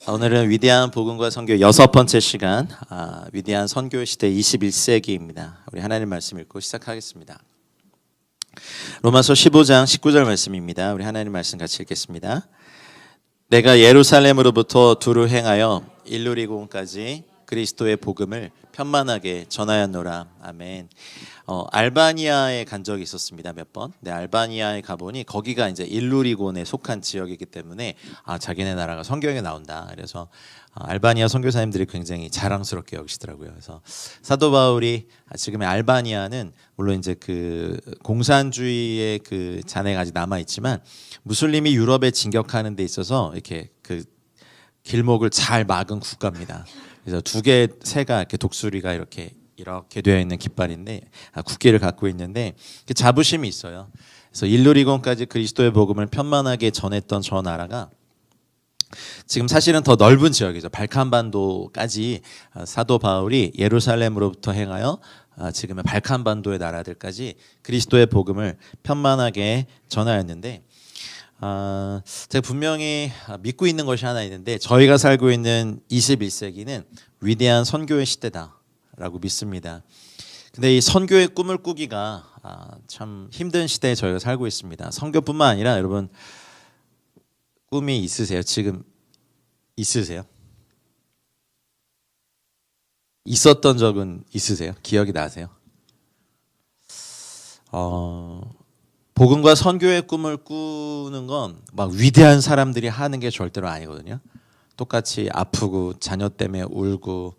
오늘은 위대한 복음과 선교 여섯 번째 시간, 위대한 선교 시대 21세기입니다. 우리 하나님 말씀 읽고 시작하겠습니다. 로마서 15장 19절 말씀입니다. 우리 하나님 말씀 같이 읽겠습니다. 내가 예루살렘으로부터 두루 행하여 일루리곤까지 그리스도의 복음을 편만하게 전하였노라. 아멘. 알바니아에 간 적이 있었습니다. 몇 번. 네, 알바니아에 가보니 거기가 이제 일루리곤에 속한 지역이기 때문에 자기네 나라가 성경에 나온다. 그래서 알바니아 선교사님들이 굉장히 자랑스럽게 여기시더라고요. 그래서 사도 바울이 지금의 알바니아는 물론 이제 그 공산주의의 그 잔해가 아직 남아 있지만 무슬림이 유럽에 진격하는 데 있어서 이렇게 그 길목을 잘 막은 국가입니다. 그래서 두 개, 새가 이렇게 독수리가 이렇게 되어 있는 깃발인데 국기를 갖고 있는데 그 자부심이 있어요. 그래서 일루리곤까지 그리스도의 복음을 편만하게 전했던 저 나라가 지금 사실은 더 넓은 지역이죠. 발칸반도까지 사도 바울이 예루살렘으로부터 행하여 지금의 발칸반도의 나라들까지 그리스도의 복음을 편만하게 전하였는데 제가 분명히 믿고 있는 것이 하나 있는데 저희가 살고 있는 21세기는 위대한 선교의 시대다라고 믿습니다. 근데 이 선교의 꿈을 꾸기가 참 힘든 시대에 저희가 살고 있습니다. 선교뿐만 아니라 여러분 꿈이 있으세요? 지금 있으세요? 있었던 적은 있으세요? 기억이 나세요? 복음과 선교의 꿈을 꾸는 건 막 위대한 사람들이 하는 게 절대로 아니거든요. 똑같이 아프고 자녀 때문에 울고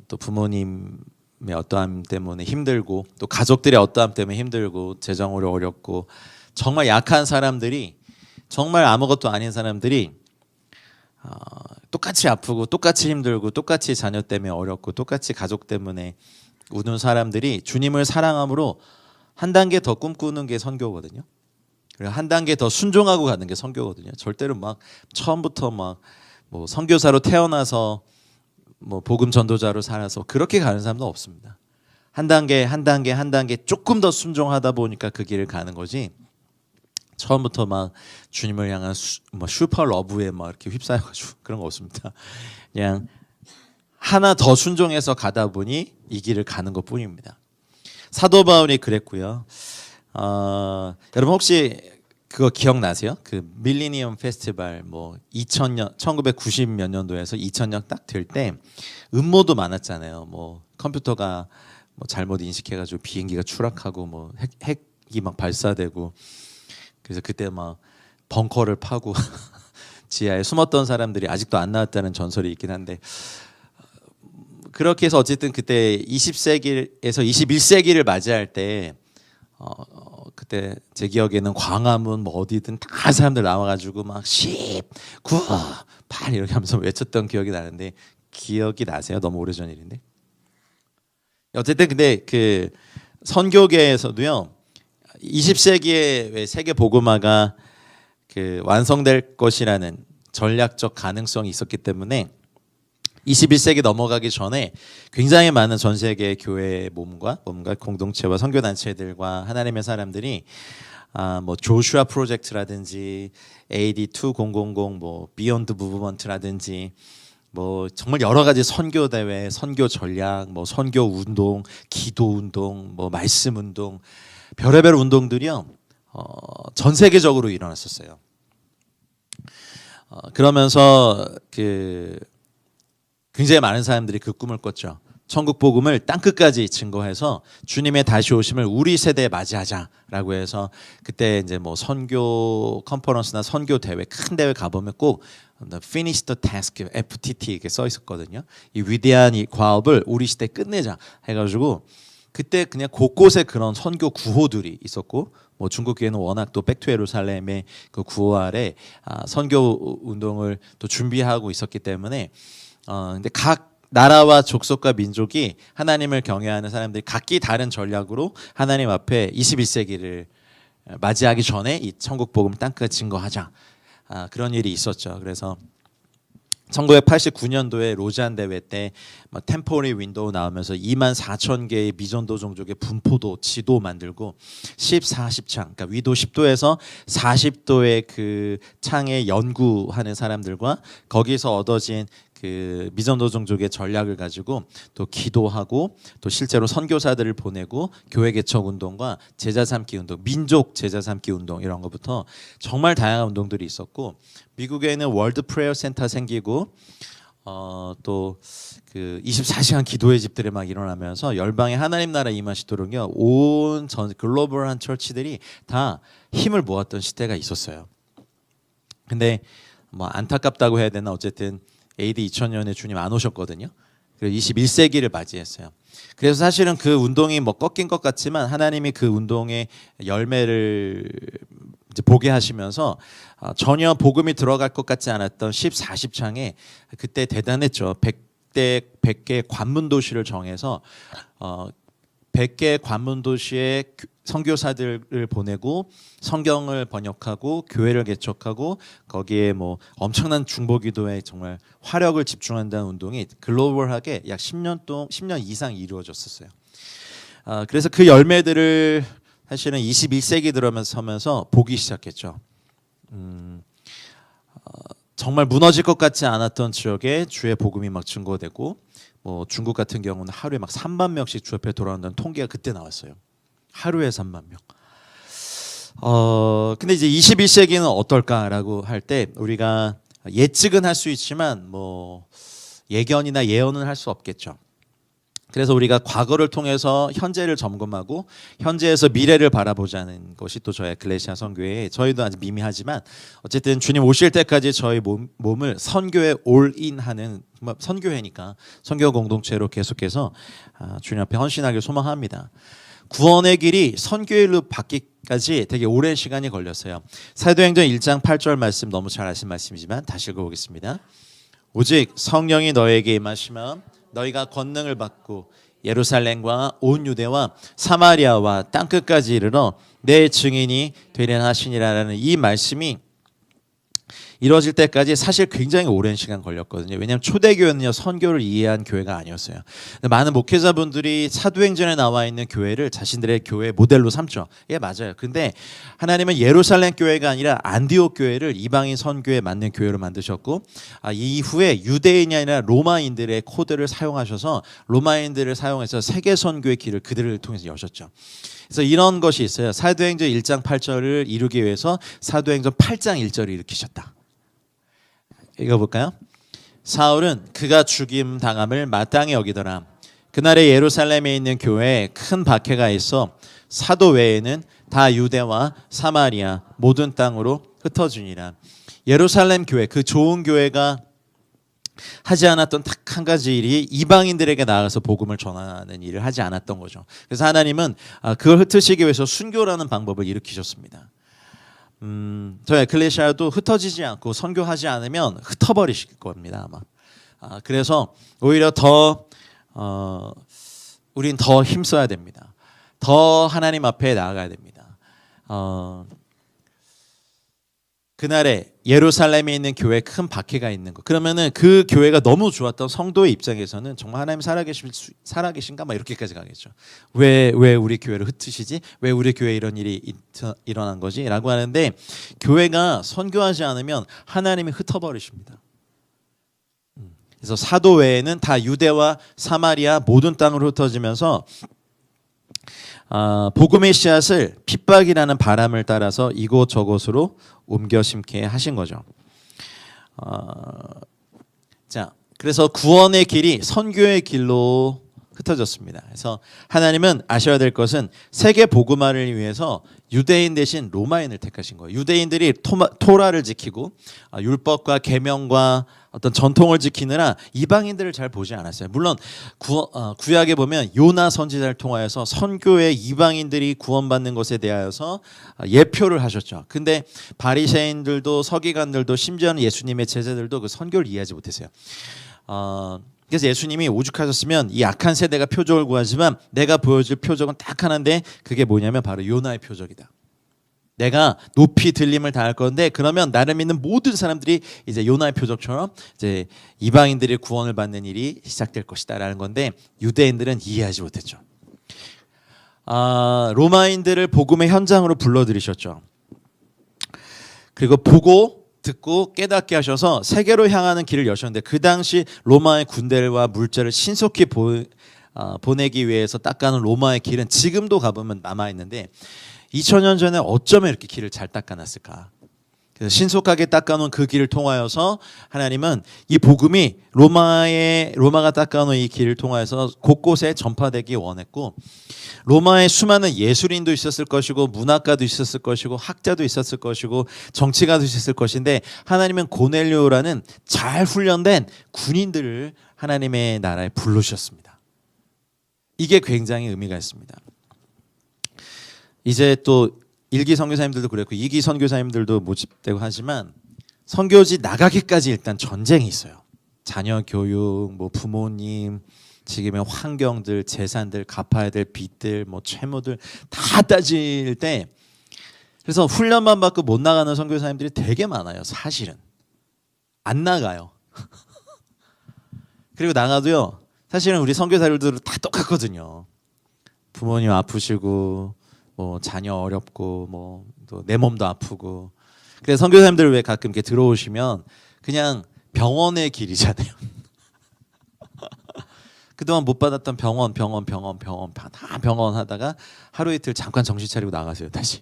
또 부모님의 어떠함 때문에 힘들고 또 가족들의 어떠함 때문에 힘들고 재정으로 어렵고 정말 약한 사람들이 정말 아무것도 아닌 사람들이 똑같이 아프고 똑같이 힘들고 똑같이 자녀 때문에 어렵고 똑같이 가족 때문에 우는 사람들이 주님을 사랑함으로 한 단계 더 꿈꾸는 게 선교거든요. 그리고 한 단계 더 순종하고 가는 게 선교거든요. 절대로 막 처음부터 막 뭐 선교사로 태어나서 뭐 복음 전도자로 살아서 그렇게 가는 사람도 없습니다. 한 단계 조금 더 순종하다 보니까 그 길을 가는 거지. 처음부터 막 주님을 향한 슈퍼 러브에 막 이렇게 휩싸여가지고 그런 거 없습니다. 그냥 하나 더 순종해서 가다 보니 이 길을 가는 것뿐입니다. 사도 바울이 그랬고요. 여러분 혹시 그거 기억나세요? 그 밀레니엄 페스티벌 뭐 2000년 1990 몇 년도에서 2000년 딱 될 때 음모도 많았잖아요. 뭐 컴퓨터가 뭐 잘못 인식해가지고 비행기가 추락하고 뭐 핵이 막 발사되고 그래서 그때 막 벙커를 파고 지하에 숨었던 사람들이 아직도 안 나왔다는 전설이 있긴 한데 그렇게 해서 어쨌든 그때 20세기에서 21세기를 맞이할 때 그때 제 기억에는 광화문 뭐 어디든 다 사람들 나와가지고 막 10, 9, 8 이렇게 하면서 외쳤던 기억이 나는데 기억이 나세요? 너무 오래전 일인데. 어쨌든 근데 그 선교계에서도요 20세기에 세계 복음화가 그 완성될 것이라는 전략적 가능성이 있었기 때문에 21세기 넘어가기 전에 굉장히 많은 전 세계 교회의 몸과 공동체와 선교 단체들과 하나님의 사람들이 뭐 조슈아 프로젝트라든지 AD 2000 뭐 비욘드 무브먼트라든지 뭐 정말 여러 가지 선교 대회, 선교 전략, 뭐 선교 운동, 기도 운동, 뭐 말씀 운동, 별의별 운동들이요 전 세계적으로 일어났었어요. 그러면서 그 굉장히 많은 사람들이 그 꿈을 꿨죠. 천국 복음을 땅끝까지 증거해서 주님의 다시 오심을 우리 세대에 맞이하자라고 해서 그때 이제 뭐 선교 컨퍼런스나 선교 대회 큰 대회 가보면 꼭 Finish the Task FTT 이렇게 써 있었거든요. 이 위대한 이 과업을 우리 시대에 끝내자 해가지고 그때 그냥 곳곳에 그런 선교 구호들이 있었고 뭐 중국 교회는 워낙 또 백투 예루살렘의 그 구호 아래 선교 운동을 또 준비하고 있었기 때문에 근데 각 나라와 족속과 민족이 하나님을 경외하는 사람들이 각기 다른 전략으로 하나님 앞에 21세기를 맞이하기 전에 이 천국 복음 땅끝 증거하자 그런 일이 있었죠. 그래서 1989년도에 로잔 대회 때 템포리 윈도우 나오면서 24,000개의 미전도 종족의 분포도 지도 만들고 40창, 그러니까 위도 10도에서 40도의 그 창에 연구하는 사람들과 거기서 얻어진 그 미전도 종족의 전략을 가지고 또 기도하고 또 실제로 선교사들을 보내고 교회 개척 운동과 제자 삼기 운동, 민족 제자 삼기 운동 이런 것부터 정말 다양한 운동들이 있었고 미국에는 월드 프레이어 센터 생기고 또 그 24시간 기도의 집들이 막 일어나면서 열방의 하나님 나라 임하시도록요 온 전 글로벌한 처치들이 다 힘을 모았던 시대가 있었어요. 근데 뭐 안타깝다고 해야 되나 어쨌든 AD 2000년에 주님 안 오셨거든요. 그래서 21세기를 맞이했어요. 그래서 사실은 그 운동이 뭐 꺾인 것 같지만 하나님이 그 운동의 열매를 이제 보게 하시면서 전혀 복음이 들어갈 것 같지 않았던 10-40창에 그때 대단했죠. 100개 관문 도시를 정해서 100개 관문 도시에 선교사들을 보내고 성경을 번역하고 교회를 개척하고 거기에 뭐 엄청난 중보기도에 정말 화력을 집중한다는 운동이 글로벌하게 약 10년 이상 이루어졌었어요. 그래서 그 열매들을 사실은 21세기 들어서면서 보기 시작했죠. 정말 무너질 것 같지 않았던 지역에 주의 복음이 막 증거되고 뭐 중국 같은 경우는 하루에 막 3만 명씩 주 앞에 돌아온다는 통계가 그때 나왔어요. 하루에 3만 명. 근데 이제 21세기는 어떨까라고 할 때 우리가 예측은 할 수 있지만 뭐 예견이나 예언은 할 수 없겠죠. 그래서 우리가 과거를 통해서 현재를 점검하고 현재에서 미래를 바라보자는 것이 또 저희 에클레시아 선교회 저희도 아직 미미하지만 어쨌든 주님 오실 때까지 저희 몸을 선교에 올인하는 선교회니까 선교 공동체로 계속해서 주님 앞에 헌신하길 소망합니다. 구원의 길이 선교일로 받기까지 되게 오랜 시간이 걸렸어요. 사도행전 1장 8절 말씀 너무 잘 아신 말씀이지만 다시 읽어보겠습니다. 오직 성령이 너에게 임하시면 너희가 권능을 받고 예루살렘과 온 유대와 사마리아와 땅끝까지 이르러 내 증인이 되리라 하시니라라는 이 말씀이 이루어질 때까지 사실 굉장히 오랜 시간 걸렸거든요. 왜냐하면 초대교회는요 선교를 이해한 교회가 아니었어요. 많은 목회자분들이 사도행전에 나와 있는 교회를 자신들의 교회 모델로 삼죠. 예, 맞아요. 근데 하나님은 예루살렘 교회가 아니라 안디옥 교회를 이방인 선교에 맞는 교회로 만드셨고 이후에 유대인이 아니라 로마인들의 코드를 사용하셔서 로마인들을 사용해서 세계 선교의 길을 그들을 통해서 여셨죠. 그래서 이런 것이 있어요. 사도행전 1장 8절을 이루기 위해서 사도행전 8장 1절을 일으키셨다. 읽어볼까요? 사울은 그가 죽임 당함을 마땅히 여기더라. 그날에 예루살렘에 있는 교회에 큰 박해가 있어 사도 외에는 다 유대와 사마리아 모든 땅으로 흩어지니라. 예루살렘 교회, 그 좋은 교회가 하지 않았던 딱 한 가지 일이 이방인들에게 나아가서 복음을 전하는 일을 하지 않았던 거죠. 그래서 하나님은 그걸 흩으시기 위해서 순교라는 방법을 일으키셨습니다. 저희 에클레시아도 흩어지지 않고 선교하지 않으면 흩어버리실 겁니다 아마. 그래서 오히려 더 우린 더 힘써야 됩니다. 더 하나님 앞에 나아가야 됩니다. 그날에 예루살렘에 있는 교회에 큰 박해가 있는 거. 그러면은 그 교회가 너무 좋았던 성도의 입장에서는 정말 하나님 살아계신가 막 이렇게까지 가겠죠. 왜 우리 교회를 흩으시지? 왜 우리 교회에 이런 일이 일어난 거지? 라고 하는데 교회가 선교하지 않으면 하나님이 흩어버리십니다. 그래서 사도 외에는 다 유대와 사마리아 모든 땅으로 흩어지면서 복음의 씨앗을 핍박이라는 바람을 따라서 이곳저곳으로 옮겨 심게 하신 거죠. 자, 그래서 구원의 길이 선교의 길로 흩어졌습니다. 그래서 하나님은 아셔야 될 것은 세계 복음화를 위해서 유대인 대신 로마인을 택하신 거예요. 유대인들이 토라를 지키고 율법과 계명과 어떤 전통을 지키느라 이방인들을 잘 보지 않았어요. 물론 구약에 보면 요나 선지자를 통하여서 선교의 이방인들이 구원받는 것에 대하여서 예표를 하셨죠. 근데 바리새인들도 서기관들도 심지어는 예수님의 제자들도 그 선교를 이해하지 못했어요. 그래서 예수님이 오죽하셨으면 이 악한 세대가 표적을 구하지만 내가 보여줄 표적은 딱 하나인데 그게 뭐냐면 바로 요나의 표적이다. 내가 높이 들림을 다할 건데 그러면 나를 믿는 모든 사람들이 이제 요나의 표적처럼 이제 이방인들이 구원을 받는 일이 시작될 것이다라는 건데 유대인들은 이해하지 못했죠. 로마인들을 복음의 현장으로 불러들이셨죠. 그리고 보고 듣고 깨닫게 하셔서 세계로 향하는 길을 여셨는데 그 당시 로마의 군대와 물자를 신속히 보내기 위해서 닦아놓은 로마의 길은 지금도 가보면 남아있는데 2000년 전에 어쩌면 이렇게 길을 잘 닦아놨을까. 그래서 신속하게 닦아놓은 그 길을 통하여서 하나님은 이 복음이 로마가 닦아놓은 이 길을 통하여서 곳곳에 전파되기 원했고 로마에 수많은 예술인도 있었을 것이고 문학가도 있었을 것이고 학자도 있었을 것이고 정치가도 있었을 것인데 하나님은 고넬료라는 잘 훈련된 군인들을 하나님의 나라에 부르셨습니다. 이게 굉장히 의미가 있습니다. 이제 또 1기 선교사님들도 그랬고 2기 선교사님들도 모집되고 하지만 선교지 나가기까지 일단 전쟁이 있어요. 자녀 교육, 뭐 부모님, 지금의 환경들, 재산들, 갚아야 될 빚들, 뭐 채무들 다 따질 때 그래서 훈련만 받고 못 나가는 선교사님들이 되게 많아요. 사실은 안 나가요. 그리고 나가도요. 사실은 우리 선교사들도 다 똑같거든요. 부모님 아프시고 뭐 자녀 어렵고 뭐 또 내 몸도 아프고 그래서 선교사님들 왜 가끔 이렇게 들어오시면 그냥 병원의 길이잖아요. 그동안 못 받았던 병원 다 병원 하다가 하루 이틀 잠깐 정신 차리고 나가세요. 다시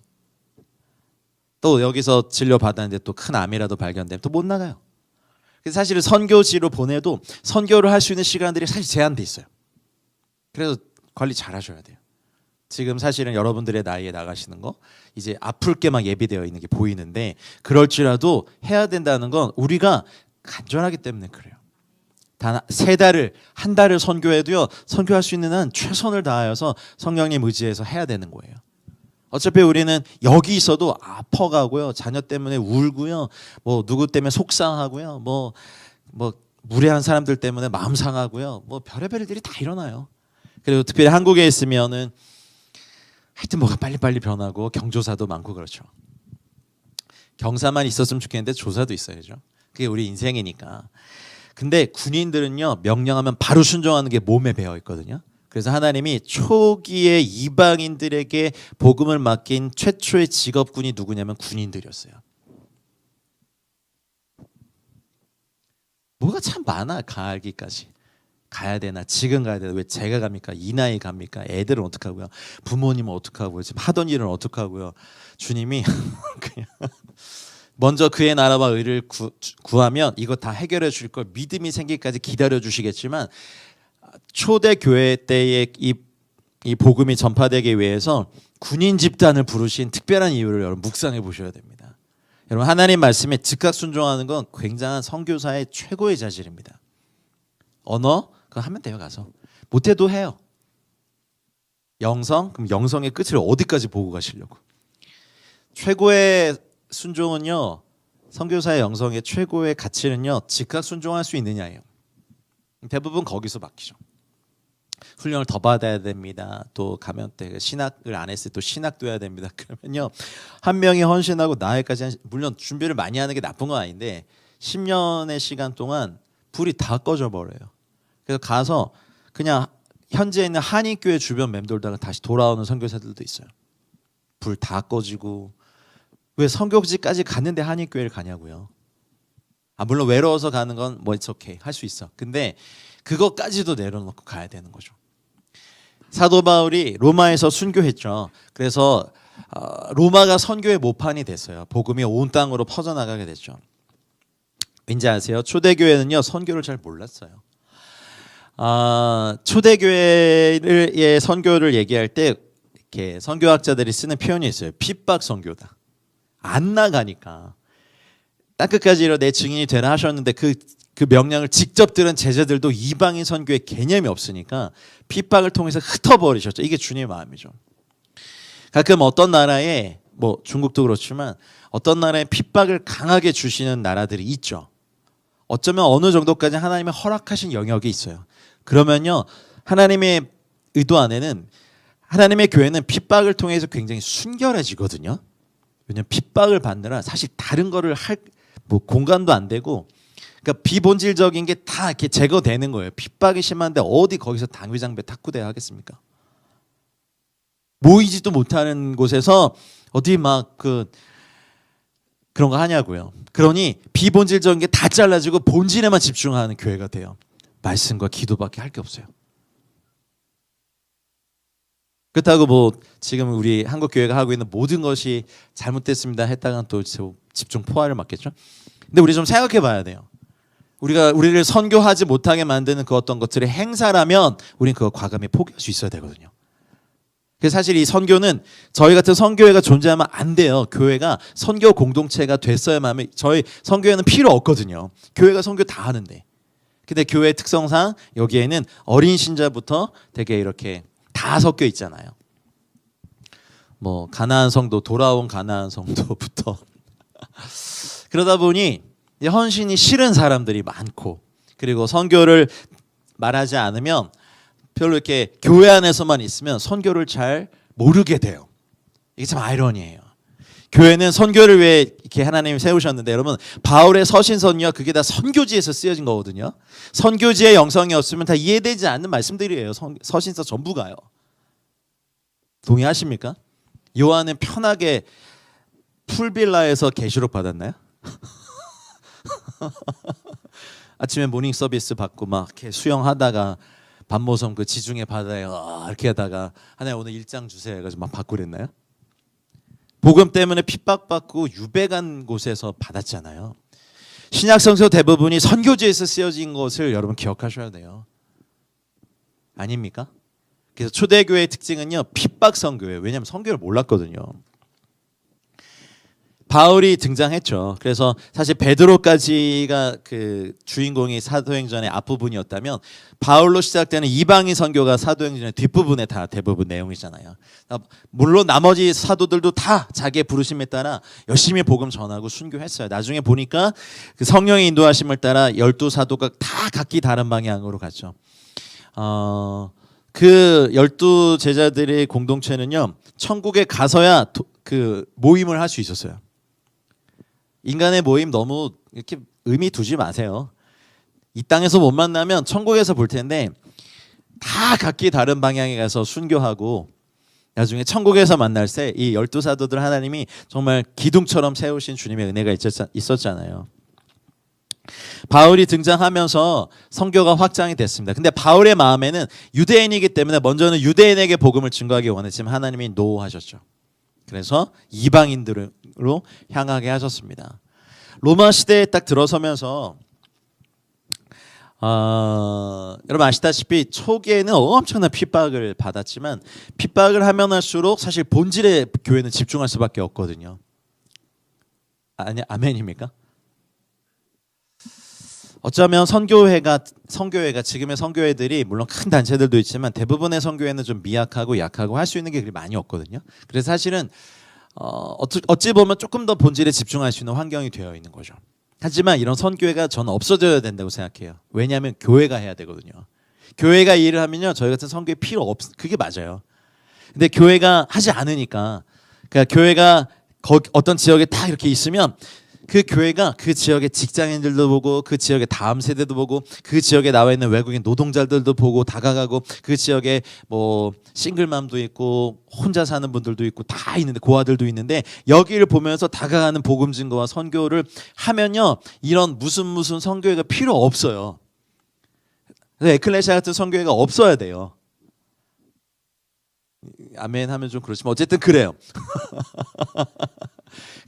또 여기서 진료 받았는데 또 큰 암이라도 발견되면 또 못 나가요. 그래서 사실은 선교지로 보내도 선교를 할 수 있는 시간들이 사실 제한돼 있어요. 그래서 관리 잘 하셔야 돼요. 지금 사실은 여러분들의 나이에 나가시는 거 이제 아플 게 막 예비되어 있는 게 보이는데 그럴지라도 해야 된다는 건 우리가 간절하기 때문에 그래요. 단 3달을 한 달을 선교해도요. 선교할 수 있는 한 최선을 다하여서 성령님 의지해서 해야 되는 거예요. 어차피 우리는 여기 있어도 아파가고요. 자녀 때문에 울고요. 뭐 누구 때문에 속상하고요. 뭐 무례한 사람들 때문에 마음 상하고요. 뭐 별의별 일들이 다 일어나요. 그리고 특별히 한국에 있으면은 하여튼 뭐가 빨리빨리 변하고 경조사도 많고 그렇죠. 경사만 있었으면 좋겠는데 조사도 있어야죠. 그게 우리 인생이니까. 근데 군인들은요. 명령하면 바로 순종하는 게 몸에 배어 있거든요. 그래서 하나님이 초기에 이방인들에게 복음을 맡긴 최초의 직업군이 누구냐면 군인들이었어요. 뭐가 참 많아 가기까지. 가야 되나 지금 가야 되나 왜 제가 갑니까 이 나이 갑니까 애들은 어떡하고요 부모님은 어떡하고요 지금 하던 일은 어떡하고요 주님이 그냥 먼저 그의 나라와 의를 구하면 이거 다 해결해 줄 걸 믿음이 생기기까지 기다려 주시겠지만 초대 교회 때의 이 복음이 전파되기 위해서 군인 집단을 부르신 특별한 이유를 여러분 묵상해 보셔야 됩니다. 여러분 하나님 말씀에 즉각 순종하는 건 굉장한 선교사의 최고의 자질입니다. 언어 그거 하면 돼요. 가서 못해도 해요. 영성 그럼 영성의 끝을 어디까지 보고 가시려고. 최고의 순종은요. 선교사의 영성의 최고의 가치는요. 즉각 순종할 수 있느냐예요. 대부분 거기서 막히죠. 훈련을 더 받아야 됩니다. 또 가면 때 신학을 안 했을 때 또 신학도 해야 됩니다. 그러면요. 한 명이 헌신하고 나흘까지 물론 준비를 많이 하는 게 나쁜 건 아닌데 10년의 시간 동안 불이 다 꺼져 버려요. 그래서 가서 그냥 현재 있는 한인교회 주변 맴돌다가 다시 돌아오는 선교사들도 있어요. 불 다 꺼지고 왜 선교지까지 갔는데 한인교회를 가냐고요. 물론 외로워서 가는 건 뭐 it's okay 할 수 있어. 근데 그것까지도 내려놓고 가야 되는 거죠. 사도 바울이 로마에서 순교했죠. 그래서 로마가 선교의 모판이 됐어요. 복음이 온 땅으로 퍼져나가게 됐죠. 왠지 아세요? 초대교회는요 선교를 잘 몰랐어요. 초대교회의 선교를 얘기할 때 이렇게 선교학자들이 쓰는 표현이 있어요. 핍박 선교다. 안 나가니까 땅끝까지 이르러 내 증인이 되라 하셨는데 그 명령을 직접 들은 제자들도 이방인 선교의 개념이 없으니까 핍박을 통해서 흩어버리셨죠. 이게 주님의 마음이죠. 가끔 어떤 나라에 뭐 중국도 그렇지만 어떤 나라에 핍박을 강하게 주시는 나라들이 있죠. 어쩌면 어느 정도까지 하나님이 허락하신 영역이 있어요. 그러면요 하나님의 의도 안에는 하나님의 교회는 핍박을 통해서 굉장히 순결해지거든요. 왜냐면 핍박을 받느라 사실 다른 거를 할 뭐 공간도 안 되고, 그러니까 비본질적인 게 다 이렇게 제거되는 거예요. 핍박이 심한데 어디 거기서 당위장배 탁구대회 하겠습니까? 모이지도 못하는 곳에서 어디 막 그런 거 하냐고요. 그러니 비본질적인 게 다 잘라지고 본질에만 집중하는 교회가 돼요. 말씀과 기도밖에 할 게 없어요. 그렇다고 뭐 지금 우리 한국 교회가 하고 있는 모든 것이 잘못됐습니다 했다간 또 집중 포화를 맞겠죠. 근데 우리 좀 생각해 봐야 돼요. 우리를 선교하지 못하게 만드는 그 어떤 것들의 행사라면 우리는 그거 과감히 포기할 수 있어야 되거든요. 그래서 사실 이 선교는 저희 같은 선교회가 존재하면 안 돼요. 교회가 선교 공동체가 됐어야만, 저희 선교회는 필요 없거든요. 교회가 선교 다 하는데. 근데 교회 특성상 여기에는 어린 신자부터 되게 이렇게 다 섞여 있잖아요. 뭐 가나안 성도, 돌아온 가나안 성도부터 그러다 보니 헌신이 싫은 사람들이 많고, 그리고 선교를 말하지 않으면 별로 이렇게 교회 안에서만 있으면 선교를 잘 모르게 돼요. 이게 참 아이러니해요. 교회는 선교를 위해 이렇게 하나님이 세우셨는데, 여러분 바울의 서신서는요, 그게 다 선교지에서 쓰여진 거거든요. 선교지의 영성이 없으면 다 이해되지 않는 말씀들이에요. 서신서 전부가요. 동의하십니까? 요한은 편하게 풀빌라에서 계시록 받았나요? 아침에 모닝 서비스 받고 막 이렇게 수영하다가 반모섬 그 지중해 바다에 이렇게 하다가 하나님 오늘 1장 주세요 해가지고 막 받고 그랬나요? 복음 때문에 핍박받고 유배간 곳에서 받았잖아요. 신약 성서 대부분이 선교지에서 쓰여진 것을 여러분 기억하셔야 돼요. 아닙니까? 그래서 초대교회의 특징은요, 핍박 선교예요. 왜냐하면 선교를 몰랐거든요. 바울이 등장했죠. 그래서 사실 베드로까지가 그 주인공이 사도행전의 앞부분이었다면, 바울로 시작되는 이방인 선교가 사도행전의 뒷부분에 다 대부분 내용이잖아요. 물론 나머지 사도들도 다 자기의 부르심에 따라 열심히 복음 전하고 순교했어요. 나중에 보니까 그 성령의 인도하심을 따라 12사도가 다 각기 다른 방향으로 갔죠. 그 12제자들의 공동체는요, 천국에 가서야 그 모임을 할 수 있었어요. 인간의 모임 너무 이렇게 의미 두지 마세요. 이 땅에서 못 만나면 천국에서 볼 텐데, 다 각기 다른 방향에 가서 순교하고 나중에 천국에서 만날 때 이 12사도들 하나님이 정말 기둥처럼 세우신 주님의 은혜가 있었잖아요. 바울이 등장하면서 선교가 확장이 됐습니다. 근데 바울의 마음에는 유대인이기 때문에 먼저는 유대인에게 복음을 증거하기 원했지만 하나님이 노하셨죠. 그래서 이방인들로 향하게 하셨습니다. 로마 시대에 딱 들어서면서 여러분 아시다시피 초기에는 엄청난 핍박을 받았지만, 핍박을 하면 할수록 사실 본질의 교회는 집중할 수밖에 없거든요. 아멘입니까? 어쩌면 선교회가 지금의 선교회들이 물론 큰 단체들도 있지만 대부분의 선교회는 좀 미약하고 약하고 할 수 있는 게 그리 많이 없거든요. 그래서 사실은 어찌 보면 조금 더 본질에 집중할 수 있는 환경이 되어 있는 거죠. 하지만 이런 선교회가 저는 없어져야 된다고 생각해요. 왜냐하면 교회가 해야 되거든요. 교회가 일을 하면요, 저희 같은 선교회 필요 그게 맞아요. 근데 교회가 하지 않으니까, 그러니까 교회가 어떤 지역에 딱 이렇게 있으면 그 교회가 그 지역의 직장인들도 보고, 그 지역의 다음 세대도 보고, 그 지역에 나와 있는 외국인 노동자들도 보고 다가가고, 그 지역에 뭐 싱글맘도 있고 혼자 사는 분들도 있고 다 있는데, 고아들도 있는데, 여기를 보면서 다가가는 복음 증거와 선교를 하면요, 이런 무슨 선교회가 필요 없어요. 그래서 에클레시아 같은 선교회가 없어야 돼요. 아멘 하면 좀 그렇지만 어쨌든 그래요.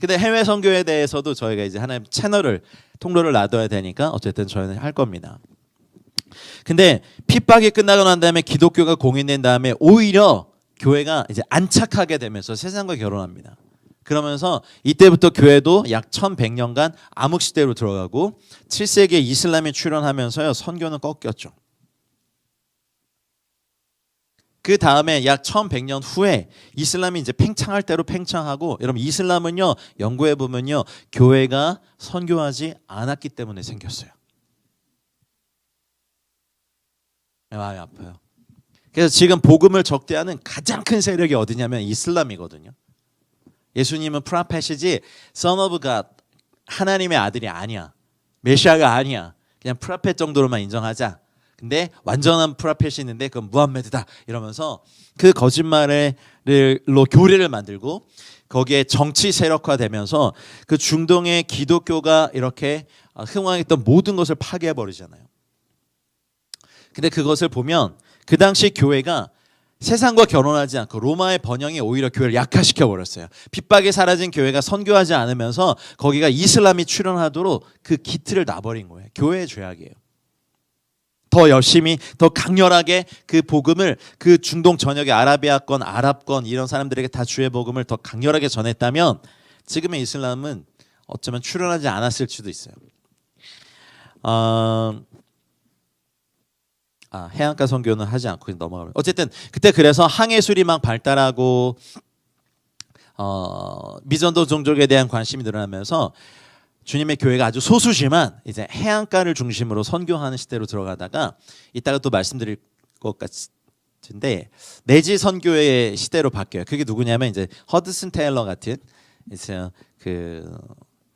근데 해외 선교에 대해서도 저희가 이제 하나의 통로를 놔둬야 되니까 어쨌든 저희는 할 겁니다. 근데 핍박이 끝나고 난 다음에 기독교가 공인된 다음에 오히려 교회가 이제 안착하게 되면서 세상과 결혼합니다. 그러면서 이때부터 교회도 약 1100년간 암흑시대로 들어가고 7세기에 이슬람이 출현하면서요, 선교는 꺾였죠. 그 다음에 약 1100년 후에 이슬람이 이제 팽창할 대로 팽창하고, 여러분 이슬람은요, 연구해 보면요, 교회가 선교하지 않았기 때문에 생겼어요. 마음이 아파요. 그래서 지금 복음을 적대하는 가장 큰 세력이 어디냐면 이슬람이거든요. 예수님은 프라펫이지 Son of God, 하나님의 아들이 아니야. 메시아가 아니야. 그냥 프라펫 정도로만 인정하자. 근데 완전한 프라펫이 있는데 그건 무함메드다 이러면서 그 거짓말로 교리를 만들고 거기에 정치 세력화되면서 그 중동의 기독교가 이렇게 흥왕했던 모든 것을 파괴해 버리잖아요. 근데 그것을 보면 그 당시 교회가 세상과 결혼하지 않고 로마의 번영이 오히려 교회를 약화시켜 버렸어요. 핍박이 사라진 교회가 선교하지 않으면서 거기가 이슬람이 출현하도록 그 기틀을 놔버린 거예요. 교회의 죄악이에요. 더 열심히 더 강렬하게 그 복음을 그 중동 전역의 아라비아권, 아랍권 이런 사람들에게 다 주의 복음을 더 강렬하게 전했다면 지금의 이슬람은 어쩌면 출현하지 않았을 수도 있어요. 해안가 선교는 하지 않고 넘어가면 어쨌든 그때 그래서 항해술이 막 발달하고 미전도 종족에 대한 관심이 늘어나면서 주님의 교회가 아주 소수지만 이제 해안가를 중심으로 선교하는 시대로 들어가다가 이따가 또 말씀드릴 것 같은데 내지 선교의 시대로 바뀌어요. 그게 누구냐면 이제 허드슨 테일러 같은 이제 그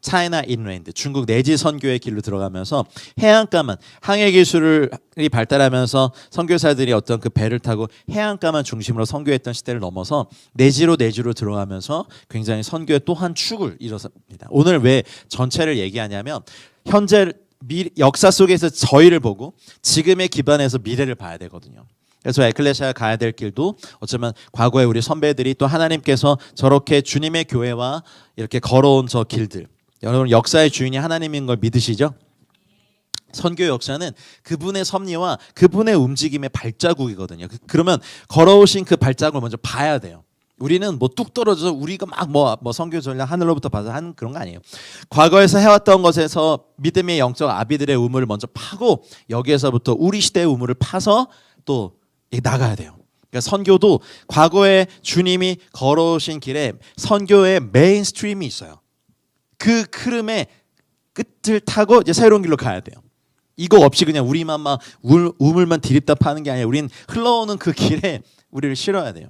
차이나 인랜드 중국 내지 선교의 길로 들어가면서 해안가만 항해 기술이 발달하면서 선교사들이 어떤 그 배를 타고 해안가만 중심으로 선교했던 시대를 넘어서 내지로 들어가면서 굉장히 선교의 또 한 축을 이뤄섭니다. 오늘 왜 전체를 얘기하냐면 현재 역사 속에서 저희를 보고 지금의 기반에서 미래를 봐야 되거든요. 그래서 에클레시아가 가야 될 길도 어쩌면 과거에 우리 선배들이 또 하나님께서 저렇게 주님의 교회와 이렇게 걸어온 저 길들, 여러분 역사의 주인이 하나님인 걸 믿으시죠? 선교 역사는 그분의 섭리와 그분의 움직임의 발자국이거든요. 그러면 걸어오신 그 발자국을 먼저 봐야 돼요. 우리는 뭐 뚝 떨어져서 우리가 막 뭐 선교 전략 하늘로부터 봐서 하는 그런 거 아니에요. 과거에서 해왔던 것에서 믿음의 영적 아비들의 우물을 먼저 파고 여기에서부터 우리 시대의 우물을 파서 또 나가야 돼요. 그러니까 선교도 과거에 주님이 걸어오신 길에 선교의 메인 스트림이 있어요. 그 흐름의 끝을 타고 이제 새로운 길로 가야 돼요. 이거 없이 그냥 우리만 막 우물만 디립다 파는 게 아니라 우린 흘러오는 그 길에 우리를 실어야 돼요.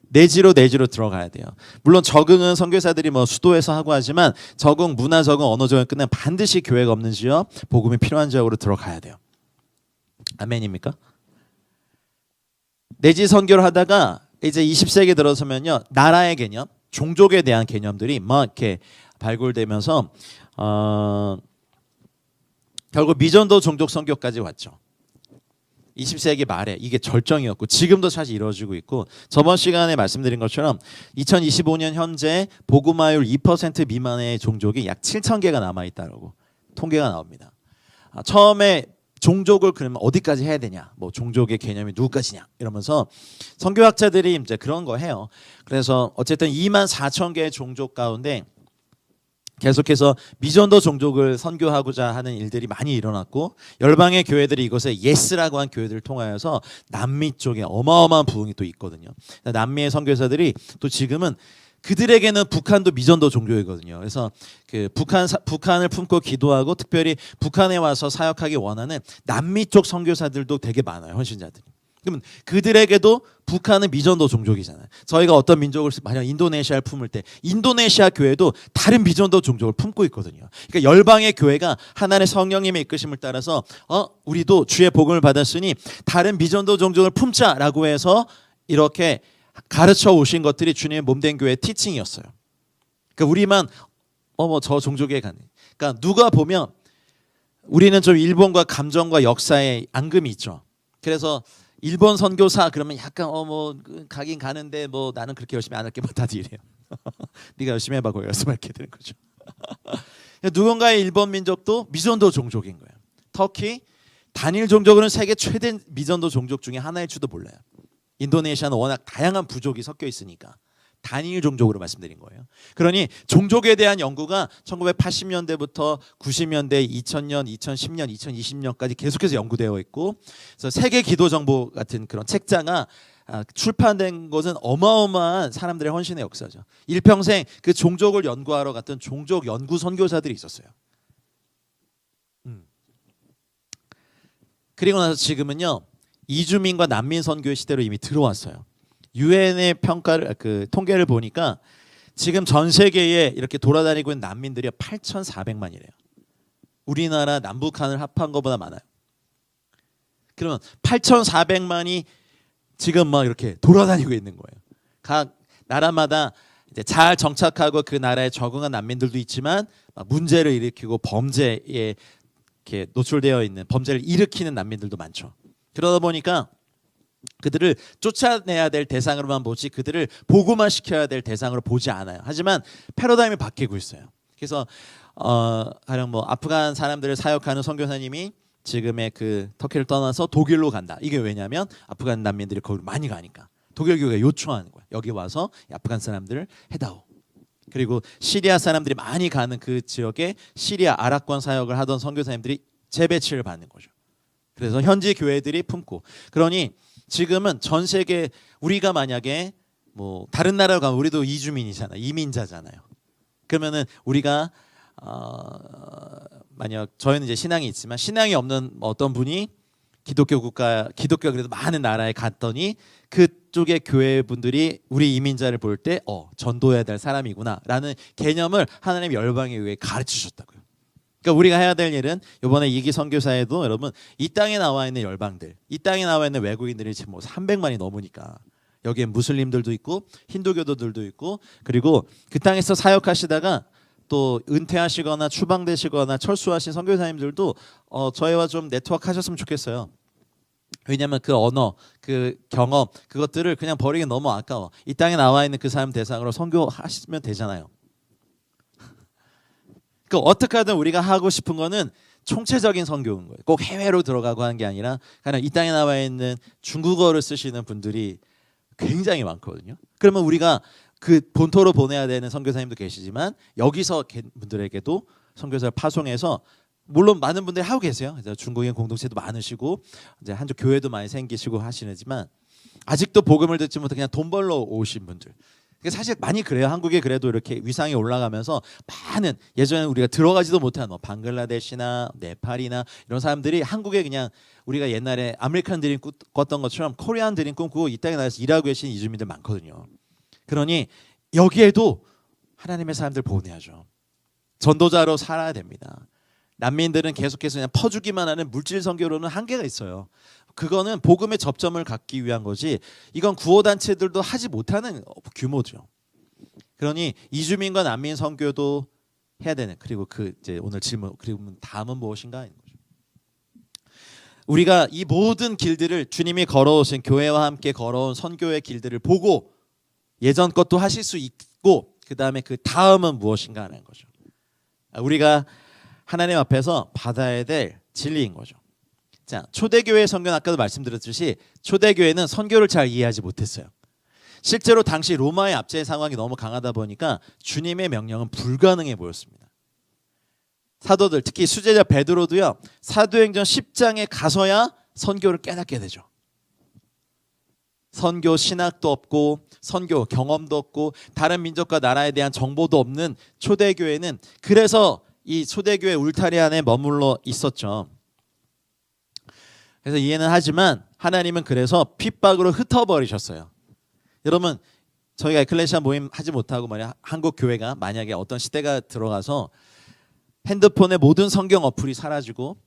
내지로 들어가야 돼요. 물론 적응은 선교사들이 뭐 수도에서 하고 하지만 적응, 문화 적응, 언어 적응 끝내면 반드시 교회가 없는 지역, 복음이 필요한 지역으로 들어가야 돼요. 아멘입니까? 내지 선교를 하다가 이제 20세기 들어서면요, 나라의 개념, 종족에 대한 개념들이 막 이렇게 발굴되면서 결국 미전도 종족 선교까지 왔죠. 20세기 말에 이게 절정이었고 지금도 사실 이루어지고 있고 저번 시간에 말씀드린 것처럼 2025년 현재 복음화율 2% 미만의 종족이 약 7,000개가 남아있다고 통계가 나옵니다. 처음에 종족을 그러면 어디까지 해야 되냐, 뭐 종족의 개념이 누구까지냐 이러면서 선교학자들이 이제 그런 거 해요. 그래서 어쨌든 24,000개의 종족 가운데 계속해서 미전도 종족을 선교하고자 하는 일들이 많이 일어났고 열방의 교회들이 이것에 예스라고 한 교회들을 통하여서 남미 쪽에 어마어마한 부흥이 또 있거든요. 남미의 선교사들이 또 지금은 그들에게는 북한도 미전도 종족이거든요. 그래서 그 북한을 품고 기도하고 특별히 북한에 와서 사역하기 원하는 남미 쪽 선교사들도 되게 많아요. 헌신자들이. 그러면 그들에게도 북한은 미전도 종족이잖아요. 저희가 어떤 민족을 만약 인도네시아를 품을 때 인도네시아 교회도 다른 미전도 종족을 품고 있거든요. 그러니까 열방의 교회가 하나님의 성령님의 이끄심을 따라서 우리도 주의 복음을 받았으니 다른 미전도 종족을 품자라고 해서 이렇게 가르쳐 오신 것들이 주님의 몸된 교회의 티칭이었어요. 그러니까 우리만 저 종족에 가네. 그러니까 누가 보면 우리는 좀 일본과 감정과 역사에 앙금이 있죠. 그래서 일본 선교사 그러면 약간 가긴 가는데 뭐 나는 그렇게 열심히 안 할게 뭐 다들 이래요. 네가 열심히 해봐 거기 가서 이렇게 되는 거죠. 누군가의 일본 민족도 미전도 종족인 거예요. 터키 단일 종족으로는 세계 최대 미전도 종족 중에 하나일지도 몰라요. 인도네시아는 워낙 다양한 부족이 섞여 있으니까 단일 종족으로 말씀드린 거예요. 그러니 종족에 대한 연구가 1980년대부터 90년대, 2000년, 2010년, 2020년까지 계속해서 연구되어 있고, 그래서 세계 기도 정보 같은 그런 책자가 출판된 것은 어마어마한 사람들의 헌신의 역사죠. 일평생 그 종족을 연구하러 갔던 종족 연구 선교사들이 있었어요. 그리고 나서 지금은요, 이주민과 난민 선교의 시대로 이미 들어왔어요. 유엔의 평가를 통계를 보니까 지금 전 세계에 이렇게 돌아다니고 있는 난민들이 8,400만이래요. 우리나라 남북한을 합한 것보다 많아요. 그러면 8,400만이 지금 막 이렇게 돌아다니고 있는 거예요. 각 나라마다 이제 잘 정착하고 그 나라에 적응한 난민들도 있지만 문제를 일으키고 범죄에 이렇게 노출되어 있는 범죄를 일으키는 난민들도 많죠. 그러다 보니까 그들을 쫓아내야 될 대상으로만 보지 그들을 보고만 시켜야 될 대상으로 보지 않아요. 하지만 패러다임이 바뀌고 있어요. 그래서 가령 뭐 아프간 사람들을 사역하는 선교사님이 지금의 그 터키를 떠나서 독일로 간다. 이게 왜냐하면 아프간 난민들이 거기로 많이 가니까 독일 교회가 요청하는 거야. 여기 와서 아프간 사람들을 해다오. 그리고 시리아 사람들이 많이 가는 그 지역에 시리아 아랍권 사역을 하던 선교사님들이 재배치를 받는 거죠. 그래서 현지 교회들이 품고 그러니 지금은 전 세계 우리가 만약에 뭐 다른 나라로 가면 우리도 이주민이잖아, 이민자잖아요. 그러면은 우리가 만약 저희는 이제 신앙이 있지만 신앙이 없는 어떤 분이 기독교가 그래도 많은 나라에 갔더니 그쪽의 교회 분들이 우리 이민자를 볼 때 전도해야 될 사람이구나라는 개념을 하나님 열방에 의해 가르치셨다고요. 그러니까 우리가 해야 될 일은 이번에 이기 선교사에도 여러분 이 땅에 나와 있는 열방들, 이 땅에 나와 있는 외국인들이 지금 뭐 300만이 넘으니까 여기에 무슬림들도 있고 힌두교도들도 있고 그리고 그 땅에서 사역하시다가 또 은퇴하시거나 추방되시거나 철수하신 선교사님들도 저희와 좀 네트워크 하셨으면 좋겠어요. 왜냐하면 그 언어, 그 경험 그것들을 그냥 버리기 너무 아까워. 이 땅에 나와 있는 그 사람 대상으로 선교하시면 되잖아요. 그 어떻게 하든 우리가 하고 싶은 거는 총체적인 선교인 거예요. 꼭 해외로 들어가고 하는 게 아니라 그냥 이 땅에 나와 있는 중국어를 쓰시는 분들이 굉장히 많거든요. 그러면 우리가 그 본토로 보내야 되는 선교사님도 계시지만 여기서 분들에게도 선교사를 파송해서 물론 많은 분들이 하고 계세요. 중국인 공동체도 많으시고 이제 한쪽 교회도 많이 생기시고 하시지만 아직도 복음을 듣지 못해 그냥 돈 벌러 오신 분들. 사실 많이 그래요. 한국에 그래도 이렇게 위상이 올라가면서 많은 예전에 우리가 들어가지도 못한 방글라데시나 네팔이나 이런 사람들이 한국에 그냥 우리가 옛날에 아메리칸 드림 꿨던 것처럼 코리안 드림 꿈꾸고 이 땅에 나와서 일하고 계신 이주민들 많거든요. 그러니 여기에도 하나님의 사람들 보내야죠. 전도자로 살아야 됩니다. 난민들은 계속해서 그냥 퍼주기만 하는 물질 선교로는 한계가 있어요. 그거는 복음의 접점을 갖기 위한 거지 이건 구호단체들도 하지 못하는 규모죠. 그러니 이주민과 난민 선교도 해야 되는 그리고 그 이제 오늘 질문 그리고 다음은 무엇인가 하는 거죠. 우리가 이 모든 길들을 주님이 걸어오신 교회와 함께 걸어온 선교의 길들을 보고 예전 것도 하실 수 있고 그 다음에 그 다음은 무엇인가 하는 거죠. 우리가 하나님 앞에서 받아야 될 진리인 거죠. 자, 초대교회 선교는 아까도 말씀드렸듯이 초대교회는 선교를 잘 이해하지 못했어요. 실제로 당시 로마의 압제 상황이 너무 강하다 보니까 주님의 명령은 불가능해 보였습니다. 사도들 특히 수제자 베드로도요. 사도행전 10장에 가서야 선교를 깨닫게 되죠. 선교 신학도 없고 선교 경험도 없고 다른 민족과 나라에 대한 정보도 없는 초대교회는 그래서 이 초대교회 울타리 안에 머물러 있었죠. 그래서 이해는 하지만 하나님은 그래서 핍박으로 흩어버리셨어요. 여러분 저희가 에클레시아 모임 하지 못하고 말이야 한국 교회가 만약에 어떤 시대가 들어가서 핸드폰의 모든 성경 어플이 사라지고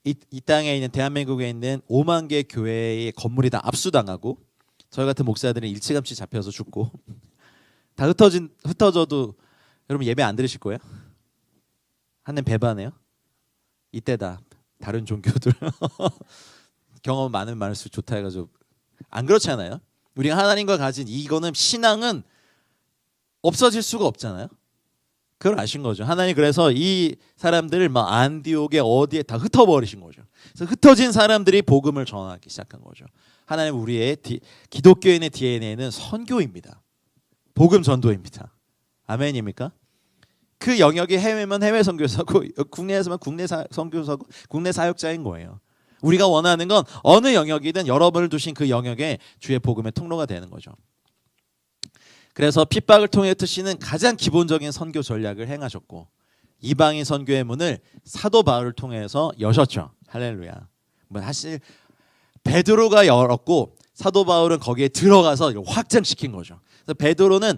이 땅에 있는 대한민국에 있는 5만 개 교회의 건물이 다 압수당하고 저희 같은 목사들은 일찌감치 잡혀서 죽고 다 흩어져도 여러분 예배 안 드리실 거예요? 하나님 배반해요? 이때다 다른 종교들 경험 많을수록 좋다 해가지고 안 그렇잖아요. 우리가 하나님과 가진 이거는 신앙은 없어질 수가 없잖아요. 그걸 아신 거죠. 하나님 그래서 이 사람들을 막 안디옥에 어디에 다 흩어버리신 거죠. 그래서 흩어진 사람들이 복음을 전하기 시작한 거죠. 하나님 우리의 기독교인의 DNA는 선교입니다. 복음 전도입니다. 아멘입니까? 그 영역이 해외면 해외 선교사고 국내에서만 국내 선교사고 국내 사역자인 거예요. 우리가 원하는 건 어느 영역이든 여러분을 두신 그 영역에 주의 복음의 통로가 되는 거죠. 그래서 핍박을 통해 트시는 가장 기본적인 선교 전략을 행하셨고 이방인 선교의 문을 사도 바울을 통해서 여셨죠. 할렐루야. 사실 베드로가 열었고 사도 바울은 거기에 들어가서 확장시킨 거죠. 그래서 베드로는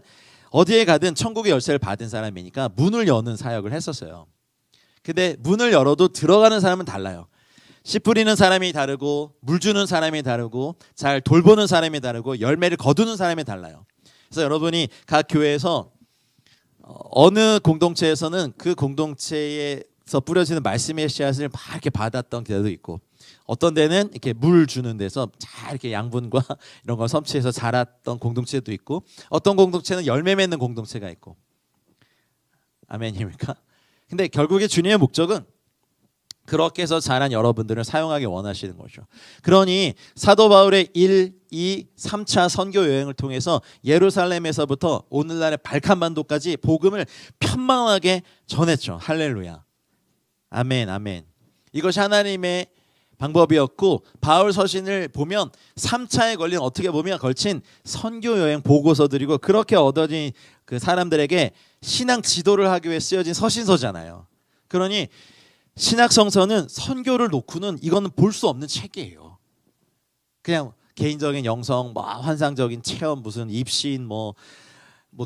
어디에 가든 천국의 열쇠를 받은 사람이니까 문을 여는 사역을 했었어요. 근데 문을 열어도 들어가는 사람은 달라요. 씨 뿌리는 사람이 다르고 물 주는 사람이 다르고 잘 돌보는 사람이 다르고 열매를 거두는 사람이 달라요. 그래서 여러분이 각 교회에서 어느 공동체에서는 그 공동체에서 뿌려지는 말씀의 씨앗을 막 이렇게 받았던 데도 있고, 어떤 데는 이렇게 물 주는 데서 잘 이렇게 양분과 이런 걸 섭취해서 자랐던 공동체도 있고, 어떤 공동체는 열매 맺는 공동체가 있고. 아멘입니까? 근데 결국에 주님의 목적은 그렇게 해서 자란 여러분들을 사용하기 원하시는 거죠. 그러니 사도 바울의 1, 2, 3차 선교 여행을 통해서 예루살렘에서부터 오늘날의 발칸반도까지 복음을 편망하게 전했죠. 할렐루야. 아멘, 아멘. 이것이 하나님의 방법이었고, 바울 서신을 보면 3차에 걸린, 어떻게 보면 걸친 선교 여행 보고서들이고, 그렇게 얻어진 그 사람들에게 신앙 지도를 하기 위해 쓰여진 서신서잖아요. 그러니 신학성서는 선교를 놓고는 이거는 볼 수 없는 책이에요. 그냥 개인적인 영성, 뭐 환상적인 체험, 무슨 입신 뭐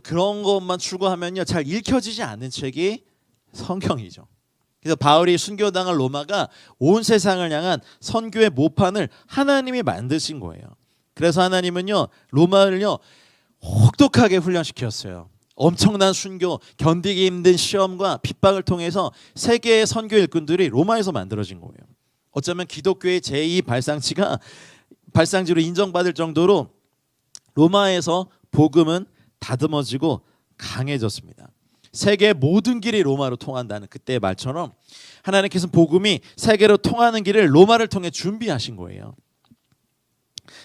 그런 것만 추구하면요 잘 읽혀지지 않는 책이 성경이죠. 그래서 바울이 순교당한 로마가 온 세상을 향한 선교의 모판을 하나님이 만드신 거예요. 그래서 하나님은요 로마를요 혹독하게 훈련시켰어요. 엄청난 순교, 견디기 힘든 시험과 핍박을 통해서 세계의 선교 일꾼들이 로마에서 만들어진 거예요. 어쩌면 기독교의 제2 발상지로 인정받을 정도로 로마에서 복음은 다듬어지고 강해졌습니다. 세계의 모든 길이 로마로 통한다는 그때의 말처럼 하나님께서 복음이 세계로 통하는 길을 로마를 통해 준비하신 거예요.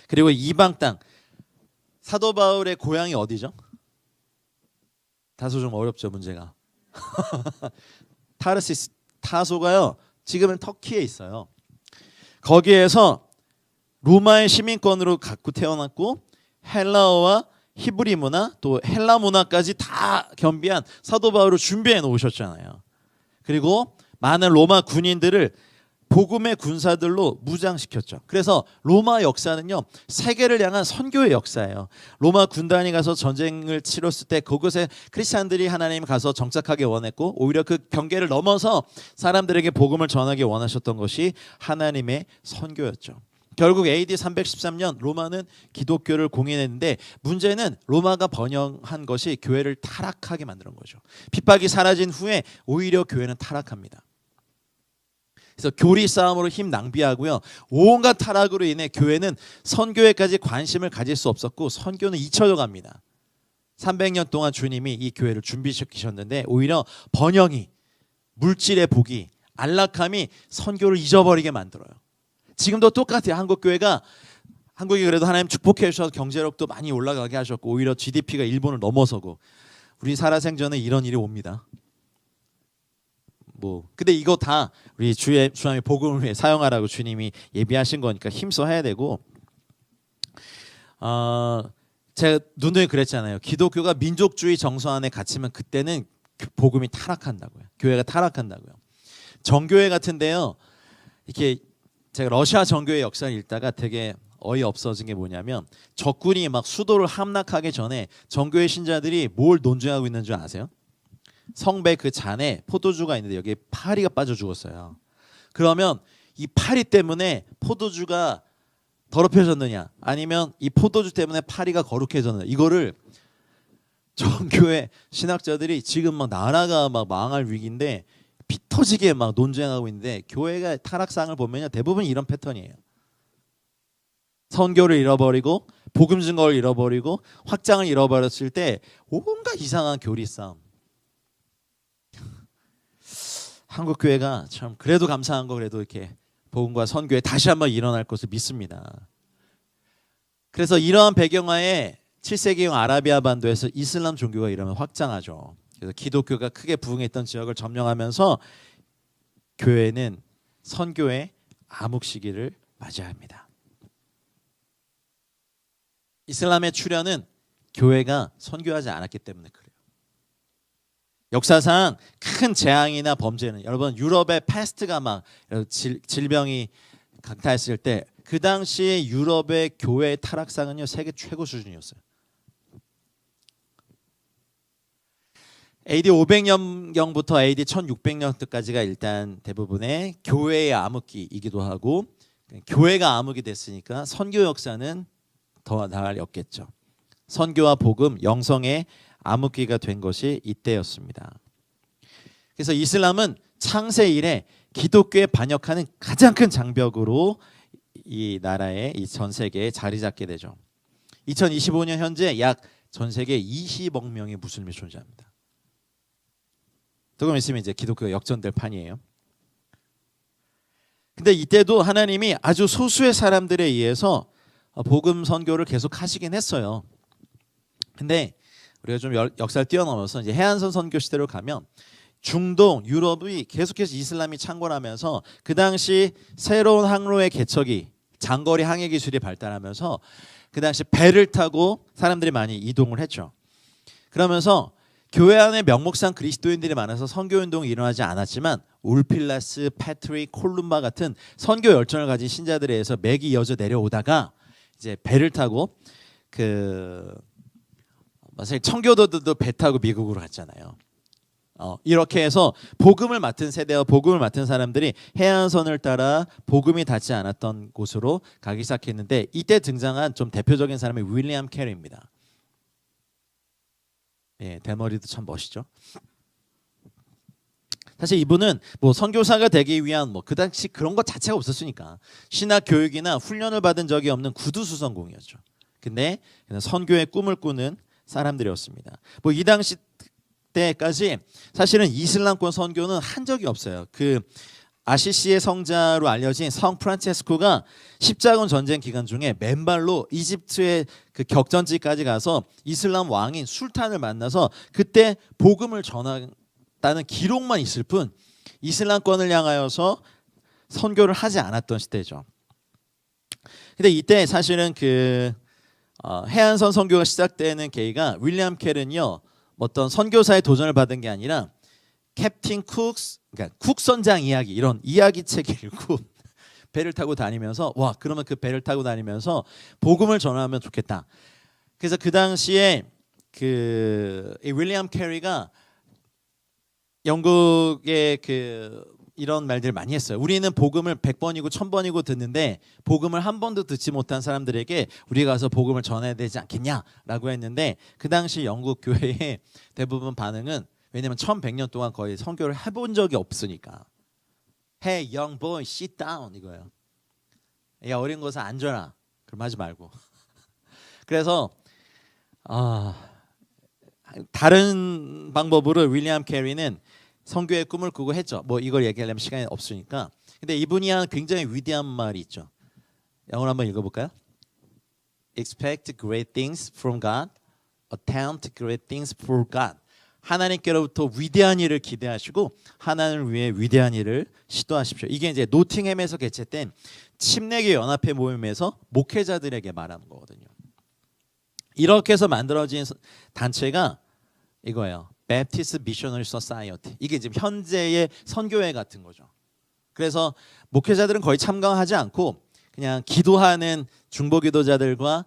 그리고 이방 땅, 사도 바울의 고향이 어디죠? 다소 좀 어렵죠, 문제가. 타르시스, 타소가요 지금은 터키에 있어요. 거기에서 로마의 시민권으로 갖고 태어났고, 헬라어와 히브리 문화, 또 헬라 문화까지 다 겸비한 사도 바울을 준비해 놓으셨잖아요. 그리고 많은 로마 군인들을 복음의 군사들로 무장시켰죠. 그래서 로마 역사는요 세계를 향한 선교의 역사예요. 로마 군단이 가서 전쟁을 치렀을 때 그곳에 크리스찬들이 하나님 가서 정착하기 원했고, 오히려 그 경계를 넘어서 사람들에게 복음을 전하기 원하셨던 것이 하나님의 선교였죠. 결국 AD 313년 로마는 기독교를 공인했는데, 문제는 로마가 번영한 것이 교회를 타락하게 만드는 거죠. 핍박이 사라진 후에 오히려 교회는 타락합니다. 그래서 교리 싸움으로 힘 낭비하고요, 온갖 타락으로 인해 교회는 선교에까지 관심을 가질 수 없었고, 선교는 잊혀져 갑니다. 300년 동안 주님이 이 교회를 준비시키셨는데 오히려 번영이, 물질의 복이, 안락함이 선교를 잊어버리게 만들어요. 지금도 똑같아요. 한국이 그래도 하나님 축복해 주셔서 경제력도 많이 올라가게 하셨고, 오히려 GDP가 일본을 넘어서고, 우리 살아생전에 이런 일이 옵니다. 근데 이거 다 우리 주님의 복음을 위해 사용하라고 주님이 예비하신 거니까 힘써 해야 되고, 제가 누누이 그랬잖아요. 기독교가 민족주의 정서 안에 갇히면 그때는 복음이 타락한다고요. 교회가 타락한다고요. 정교회 같은데요, 이렇게 제가 러시아 정교회 역사를 읽다가 되게 어이없어진 게 뭐냐면, 적군이 막 수도를 함락하기 전에 정교회 신자들이 뭘 논쟁하고 있는 줄 아세요? 성배 그 잔에 포도주가 있는데 여기에 파리가 빠져 죽었어요. 그러면 이 파리 때문에 포도주가 더럽혀졌느냐, 아니면 이 포도주 때문에 파리가 거룩해졌느냐, 이거를 정교회 신학자들이 지금 막 나라가 막 망할 위기인데 피 터지게 막 논쟁하고 있는데, 교회가 타락상을 보면요 대부분 이런 패턴이에요. 선교를 잃어버리고 복음 증거를 잃어버리고 확장을 잃어버렸을 때 온갖 이상한 교리 싸움. 한국 교회가 참 그래도 감사한 거, 그래도 이렇게 복음과 선교에 다시 한번 일어날 것을 믿습니다. 그래서 이러한 배경하에 7세기형 아라비아 반도에서 이슬람 종교가 이러면 확장하죠. 그래서 기독교가 크게 부흥했던 지역을 점령하면서 교회는 선교의 암흑 시기를 맞이해야 합니다. 이슬람의 출현은 교회가 선교하지 않았기 때문에 그래요. 역사상 큰 재앙이나 범죄는, 여러분 유럽의 패스트가 막 질병이 강타했을 때 그 당시에 유럽의 교회의 타락상은요 세계 최고 수준이었어요. AD 500년경부터 AD 1600년까지가 일단 대부분의 교회의 암흑기이기도 하고 교회가 암흑이 됐으니까 선교 역사는 더 나아졌겠죠. 선교와 복음, 영성의 암흑기가 된 것이 이때였습니다. 그래서 이슬람은 창세 이래 기독교에 반역하는 가장 큰 장벽으로 이 나라에 이 전 세계에 자리 잡게 되죠. 2025년 현재 약 전 세계 20억 명의 무슬림이 존재합니다. 조금 있으면 이제 기독교가 역전될 판이에요. 근데 이때도 하나님이 아주 소수의 사람들에 의해서 복음 선교를 계속 하시긴 했어요. 근데 우리가 좀 역사를 뛰어넘어서 이제 해안선 선교 시대로 가면 중동, 유럽이 계속해서 이슬람이 창궐하면서 그 당시 새로운 항로의 개척이 장거리 항해 기술이 발달하면서 그 당시 배를 타고 사람들이 많이 이동을 했죠. 그러면서 교회 안에 명목상 그리스도인들이 많아서 선교 운동이 일어나지 않았지만 울필라스, 패트릭, 콜룸바 같은 선교 열정을 가진 신자들에 의해서 맥이 이어져 내려오다가 이제 배를 타고 사실 청교도들도 배 타고 미국으로 갔잖아요. 이렇게 해서 복음을 맡은 세대와 복음을 맡은 사람들이 해안선을 따라 복음이 닿지 않았던 곳으로 가기 시작했는데 이때 등장한 좀 대표적인 사람이 윌리엄 캐리입니다. 예, 대머리도 참 멋있죠. 사실 이분은 뭐 선교사가 되기 위한 그 당시 그런 것 자체가 없었으니까 신학 교육이나 훈련을 받은 적이 없는 구두수선공이었죠. 근데 선교의 꿈을 꾸는 사람들이었습니다. 이 당시 때까지 사실은 이슬람권 선교는 한 적이 없어요. 그 아시시의 성자로 알려진 성 프란체스코가 십자군 전쟁 기간 중에 맨발로 이집트의 그 격전지까지 가서 이슬람 왕인 술탄을 만나서 그때 복음을 전한다는 기록만 있을 뿐 이슬람권을 향하여서 선교를 하지 않았던 시대죠. 근데 이때 사실은 해안선 선교가 시작되는 계기가 윌리엄 켈은요 어떤 선교사의 도전을 받은 게 아니라 캡틴 쿡스, 그러니까 쿡 선장 이야기 이런 이야기책 읽고 배를 타고 다니면서 그러면 그 배를 타고 다니면서 복음을 전하면 좋겠다. 그래서 그 당시에 윌리엄 캐리가 영국의 이런 말들을 많이 했어요. 우리는 복음을 100번이고 1000번이고 듣는데 복음을 한 번도 듣지 못한 사람들에게 우리가 가서 복음을 전해야 되지 않겠냐라고 했는데 그 당시 영국 교회의 대부분 반응은 왜냐면 1100년 동안 거의 선교를 해본 적이 없으니까 Hey young boy sit down 이거예요. 야 어린 것은 앉아라. 그럼 하지 말고 그래서 다른 방법으로 윌리엄 캐리는 선교의 꿈을 꾸고 했죠. 이걸 얘기하려면 시간이 없으니까. 근데 이분이 한 굉장히 위대한 말이 있죠. 영어로 한번 읽어볼까요? Expect great things from God, attempt great things for God. 하나님께로부터 위대한 일을 기대하시고 하나님을 위해 위대한 일을 시도하십시오. 이게 이제 노팅햄에서 개최된 침례교 연합회 모임에서 목회자들에게 말하는 거거든요. 이렇게 해서 만들어진 단체가 이거예요. Baptist Missionary Society. 이게 지금 현재의 선교회 같은 거죠. 그래서 목회자들은 거의 참가하지 않고 그냥 기도하는 중보기도자들과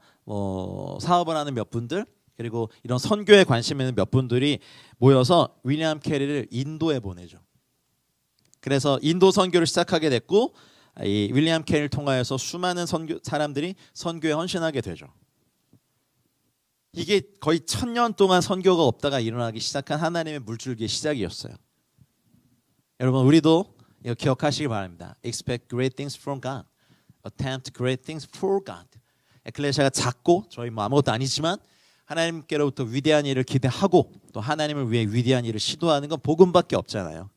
사업을 하는 몇 분들 그리고 이런 선교에 관심 있는 몇 분들이 모여서 윌리엄 캐리를 인도에 보내죠. 그래서 인도 선교를 시작하게 됐고 이 윌리엄 캐리를 통하여서 수많은 사람들이 선교에 헌신하게 되죠. 이게 거의 1000년 동안 선교가 없다가 일어나기 시작한 하나님의 물줄기의 시작이었어요. 여러분 우리도 이거 기억하시기 바랍니다. Expect great things from God. Attempt great things for God. 에클레시아가 작고 저희 아무것도 아니지만 하나님께로부터 위대한 일을 기대하고 또 하나님을 위해 위대한 일을 시도하는 건 복음밖에 없잖아요.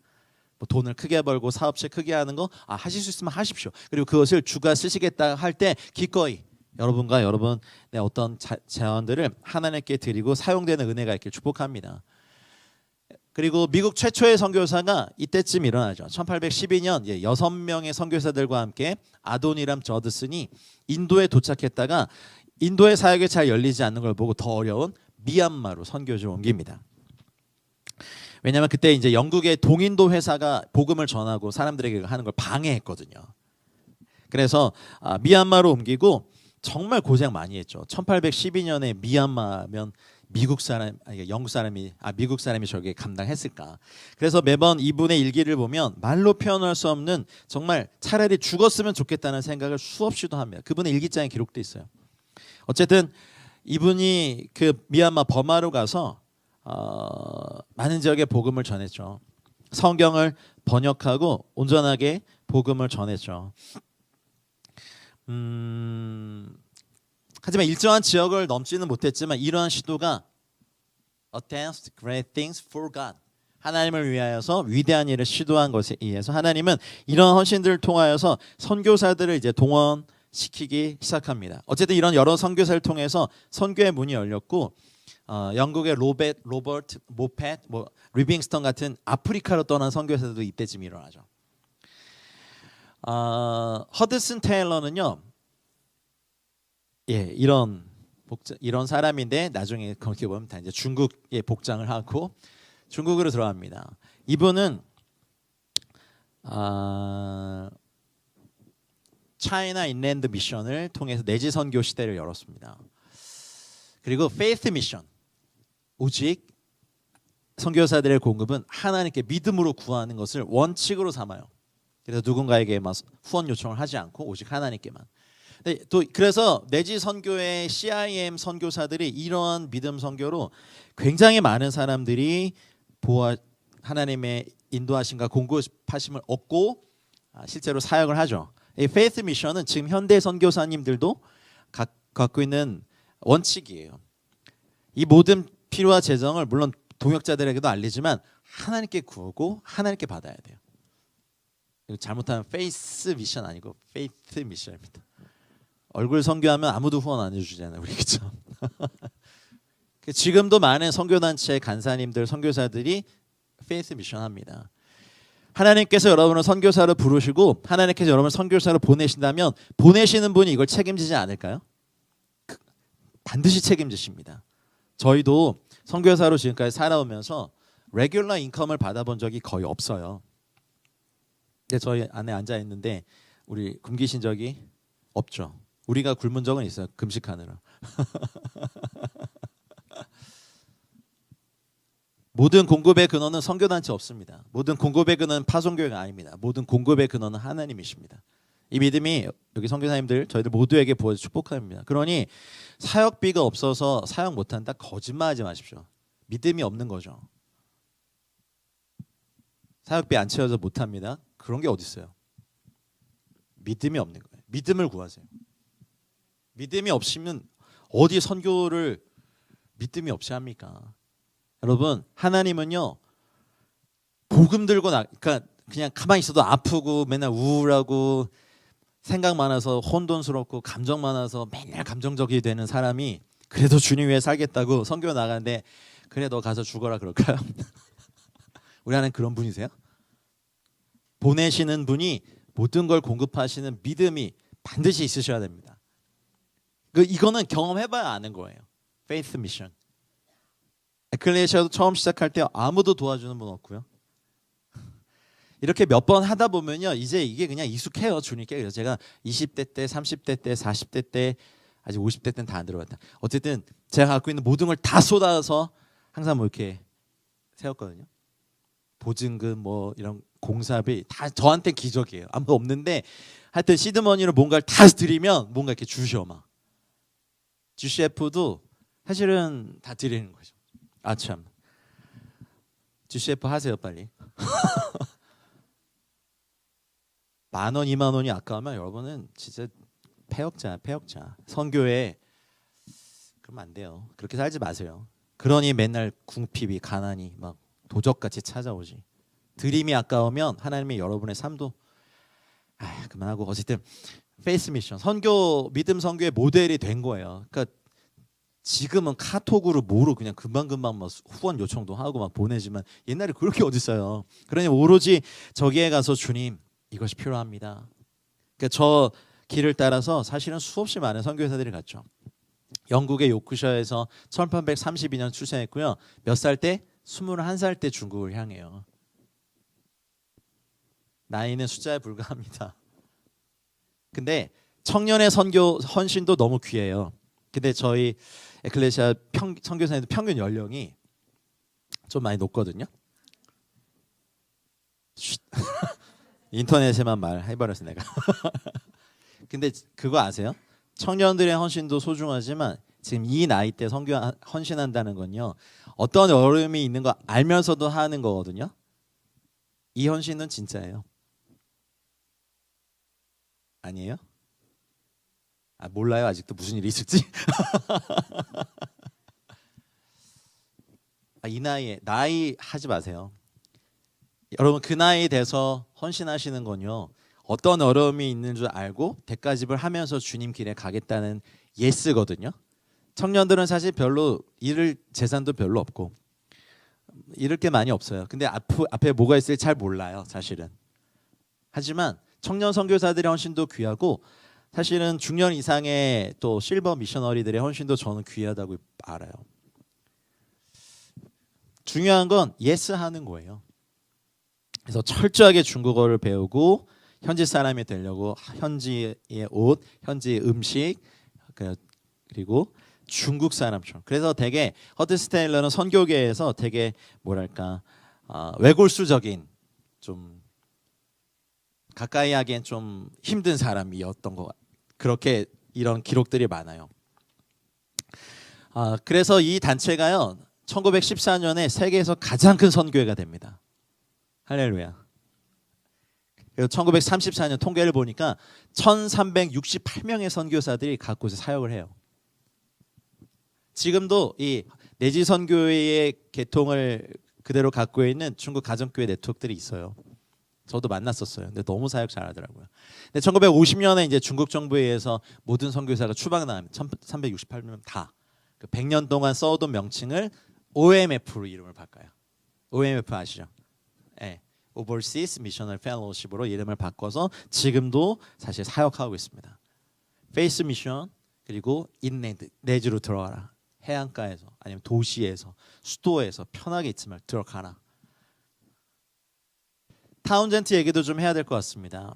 돈을 크게 벌고 사업체 크게 하는 거 하실 수 있으면 하십시오. 그리고 그것을 주가 쓰시겠다 할 때 기꺼이 여러분과 여러분의 어떤 자원들을 하나님께 드리고 사용되는 은혜가 있길 축복합니다. 그리고 미국 최초의 선교사가 이때쯤 일어나죠. 1812년 6명의 선교사들과 함께 아도니람 저드슨이 인도에 도착했다가 인도의 사역이 잘 열리지 않는 걸 보고 더 어려운 미얀마로 선교지를 옮깁니다. 왜냐하면 그때 이제 영국의 동인도 회사가 복음을 전하고 사람들에게 하는 걸 방해했거든요. 그래서 미얀마로 옮기고 정말 고생 많이 했죠. 1812년에 미얀마면 영국 사람이 미국 사람이 저게 감당했을까? 그래서 매번 이분의 일기를 보면 말로 표현할 수 없는 정말 차라리 죽었으면 좋겠다는 생각을 수없이도 합니다. 그분의 일기장에 기록돼 있어요. 어쨌든 이분이 그 미얀마 버마로 가서 많은 지역에 복음을 전했죠. 성경을 번역하고 온전하게 복음을 전했죠. 하지만 일정한 지역을 넘지는 못했지만 이러한 시도가 attempts great things for God, 하나님을 위하여서 위대한 일을 시도한 것에 의해서 하나님은 이런 헌신들을 통하여서 선교사들을 이제 동원시키기 시작합니다. 어쨌든 이런 여러 선교사를 통해서 선교의 문이 열렸고 영국의 로버트 모펫, 리빙스턴 같은 아프리카로 떠난 선교사들도 이때쯤 일어나죠. 허드슨 테일러는요, 이런 사람인데 나중에 그렇게 보면 다 이제 중국에 복장을 하고 중국으로 들어갑니다. 이분은 차이나 인랜드 미션을 통해서 내지 선교 시대를 열었습니다. 그리고 페이스 미션, 오직 선교사들의 공급은 하나님께 믿음으로 구하는 것을 원칙으로 삼아요. 그래서 누군가에게 후원 요청을 하지 않고 오직 하나님께만. 또 그래서 내지 선교의 CIM 선교사들이 이러한 믿음 선교로 굉장히 많은 사람들이 하나님의 인도하심과 공급하심을 얻고 실제로 사역을 하죠. 이 페이스 미션은 지금 현대 선교사님들도 갖고 있는 원칙이에요. 이 모든 필요와 재정을 물론 동역자들에게도 알리지만 하나님께 구하고 하나님께 받아야 돼요. 잘못하면 페이스 미션 아니고 페이스 미션입니다. 얼굴 선교하면 아무도 후원 안 해주잖아요, 우리 그렇죠? 지금도 많은 선교단체 간사님들, 선교사들이 페이스 미션 합니다. 하나님께서 여러분을 선교사로 부르시고 하나님께서 여러분을 선교사로 보내신다면 보내시는 분이 이걸 책임지지 않을까요? 반드시 책임지십니다. 저희도 선교사로 지금까지 살아오면서 레귤러 인컴을 받아본 적이 거의 없어요. 근데 저희 안에 앉아 있는데 우리 굶기신 적이 없죠. 우리가 굶은 적은 있어요. 금식하느라. 모든 공급의 근원은 선교단체 없습니다. 모든 공급의 근원은 파송교회가 아닙니다. 모든 공급의 근원은 하나님이십니다. 이 믿음이 여기 선교사님들 저희들 모두에게 부어져 축복합니다. 그러니 사역비가 없어서 사역 못한다, 거짓말하지 마십시오. 믿음이 없는 거죠. 사역비 안 채워서 못합니다. 그런 게 어디 있어요? 믿음이 없는 거예요. 믿음을 구하세요. 믿음이 없으면 어디 선교를 믿음이 없이 합니까? 여러분, 하나님은요 복음 들고 그러니까 그냥 가만히 있어도 아프고 맨날 우울하고 생각 많아서 혼돈스럽고 감정 많아서 맨날 감정적이 되는 사람이 그래도 주님 위해 살겠다고 선교 나가는데 그래 너 가서 죽어라 그럴까요? 우리 하나님 그런 분이세요? 보내시는 분이 모든 걸 공급하시는 믿음이 반드시 있으셔야 됩니다. 이거는 경험해봐야 아는 거예요. 페이스 미션. 에클레시아도 처음 시작할 때 아무도 도와주는 분 없고요. 이렇게 몇 번 하다 보면요 이제 이게 그냥 익숙해요, 주님께. 그래서 제가 20대 때, 30대 때, 40대 때, 아직 50대 때는 다 안 들어갔다. 어쨌든 제가 갖고 있는 모든 걸 다 쏟아서 항상 이렇게 세웠거든요. 보증금 이런 공사비 다 저한테 기적이에요. 아무도 없는데 하여튼 시드머니로 뭔가를 다 드리면 뭔가 이렇게 주셔 막. GCF도 사실은 다 드리는 거죠. 아 참. GCF 하세요 빨리. 10,000원, 20,000원이 아까우면 여러분은 진짜 폐역자. 선교에 그러면 안 돼요. 그렇게 살지 마세요. 그러니 맨날 궁핍이 가난이 막 도적같이 찾아오지. 드림이 아까우면 하나님이 여러분의 삶도 그만하고 어쨌든 페이스 미션 선교 믿음 선교의 모델이 된 거예요. 그러니까 지금은 카톡으로 뭐로 그냥 금방금방 막 후원 요청도 하고 막 보내지만 옛날에 그렇게 어디 있어요. 그러니 오로지 저기에 가서 주님 이것이 필요합니다. 그러니까 저 길을 따라서 사실은 수없이 많은 선교사들이 갔죠. 영국의 요크셔에서 1832년 출생했고요. 몇 살 때? 21살 때 중국을 향해요. 나이는 숫자에 불과합니다. 근데 청년의 선교 헌신도 너무 귀해요. 근데 저희 에클레시아 선교사님들 평균 연령이 좀 많이 높거든요. 인터넷에만 말해버렸어 내가. 근데 그거 아세요? 청년들의 헌신도 소중하지만 지금 이 나이 때 선교 헌신한다는 건요, 어떤 어려움이 있는 거 알면서도 하는 거거든요. 이 헌신은 진짜예요. 아니에요? 아, 몰라요. 아직도 무슨 일이 있을지. 이 나이에 나이 하지 마세요. 여러분, 그 나이 돼서 헌신하시는 건요, 어떤 어려움이 있는 줄 알고 대가집을 하면서 주님 길에 가겠다는 예스거든요. 청년들은 사실 별로 잃을 재산도 별로 없고 잃을 게 많이 없어요. 근데 앞에 뭐가 있을지 잘 몰라요, 사실은. 하지만 청년 선교사들의 헌신도 귀하고 사실은 중년 이상의 또 실버 미셔너리들의 헌신도 저는 귀하다고 알아요. 중요한 건 예스 하는 거예요. 그래서 철저하게 중국어를 배우고 현지 사람이 되려고 현지의 옷, 현지의 음식, 그리고 중국 사람처럼. 그래서 되게 허드슨 테일러는 선교계에서 되게 뭐랄까 외골수적인, 좀 가까이 하기엔 좀 힘든 사람이었던 것 같아요. 그렇게 이런 기록들이 많아요. 그래서 이 단체가요 1914년에 세계에서 가장 큰 선교회가 됩니다. 할렐루야. 그리고 1934년 통계를 보니까 1368명의 선교사들이 각 곳에 사역을 해요. 지금도 이 내지 선교회의 계통을 그대로 갖고 있는 중국 가정교회 네트워크들이 있어요. 저도 만났었어요. 근데 너무 사역 잘하더라고요. 근데 1950년에 이제 중국 정부에 의해서 모든 선교사가 추방당하면 1368명 다 100년 동안 써오던 명칭을 OMF로 이름을 바꿔요. OMF 아시죠? 네. Overseas Missionary Fellowship으로 이름을 바꿔서 지금도 사실 사역하고 있습니다. 페이스 미션, 그리고 인랜드, 내지로 들어가라. 해안가에서 아니면 도시에서 수도에서 편하게 있지만 들어가라. 타운젠트 얘기도 좀 해야 될 것 같습니다.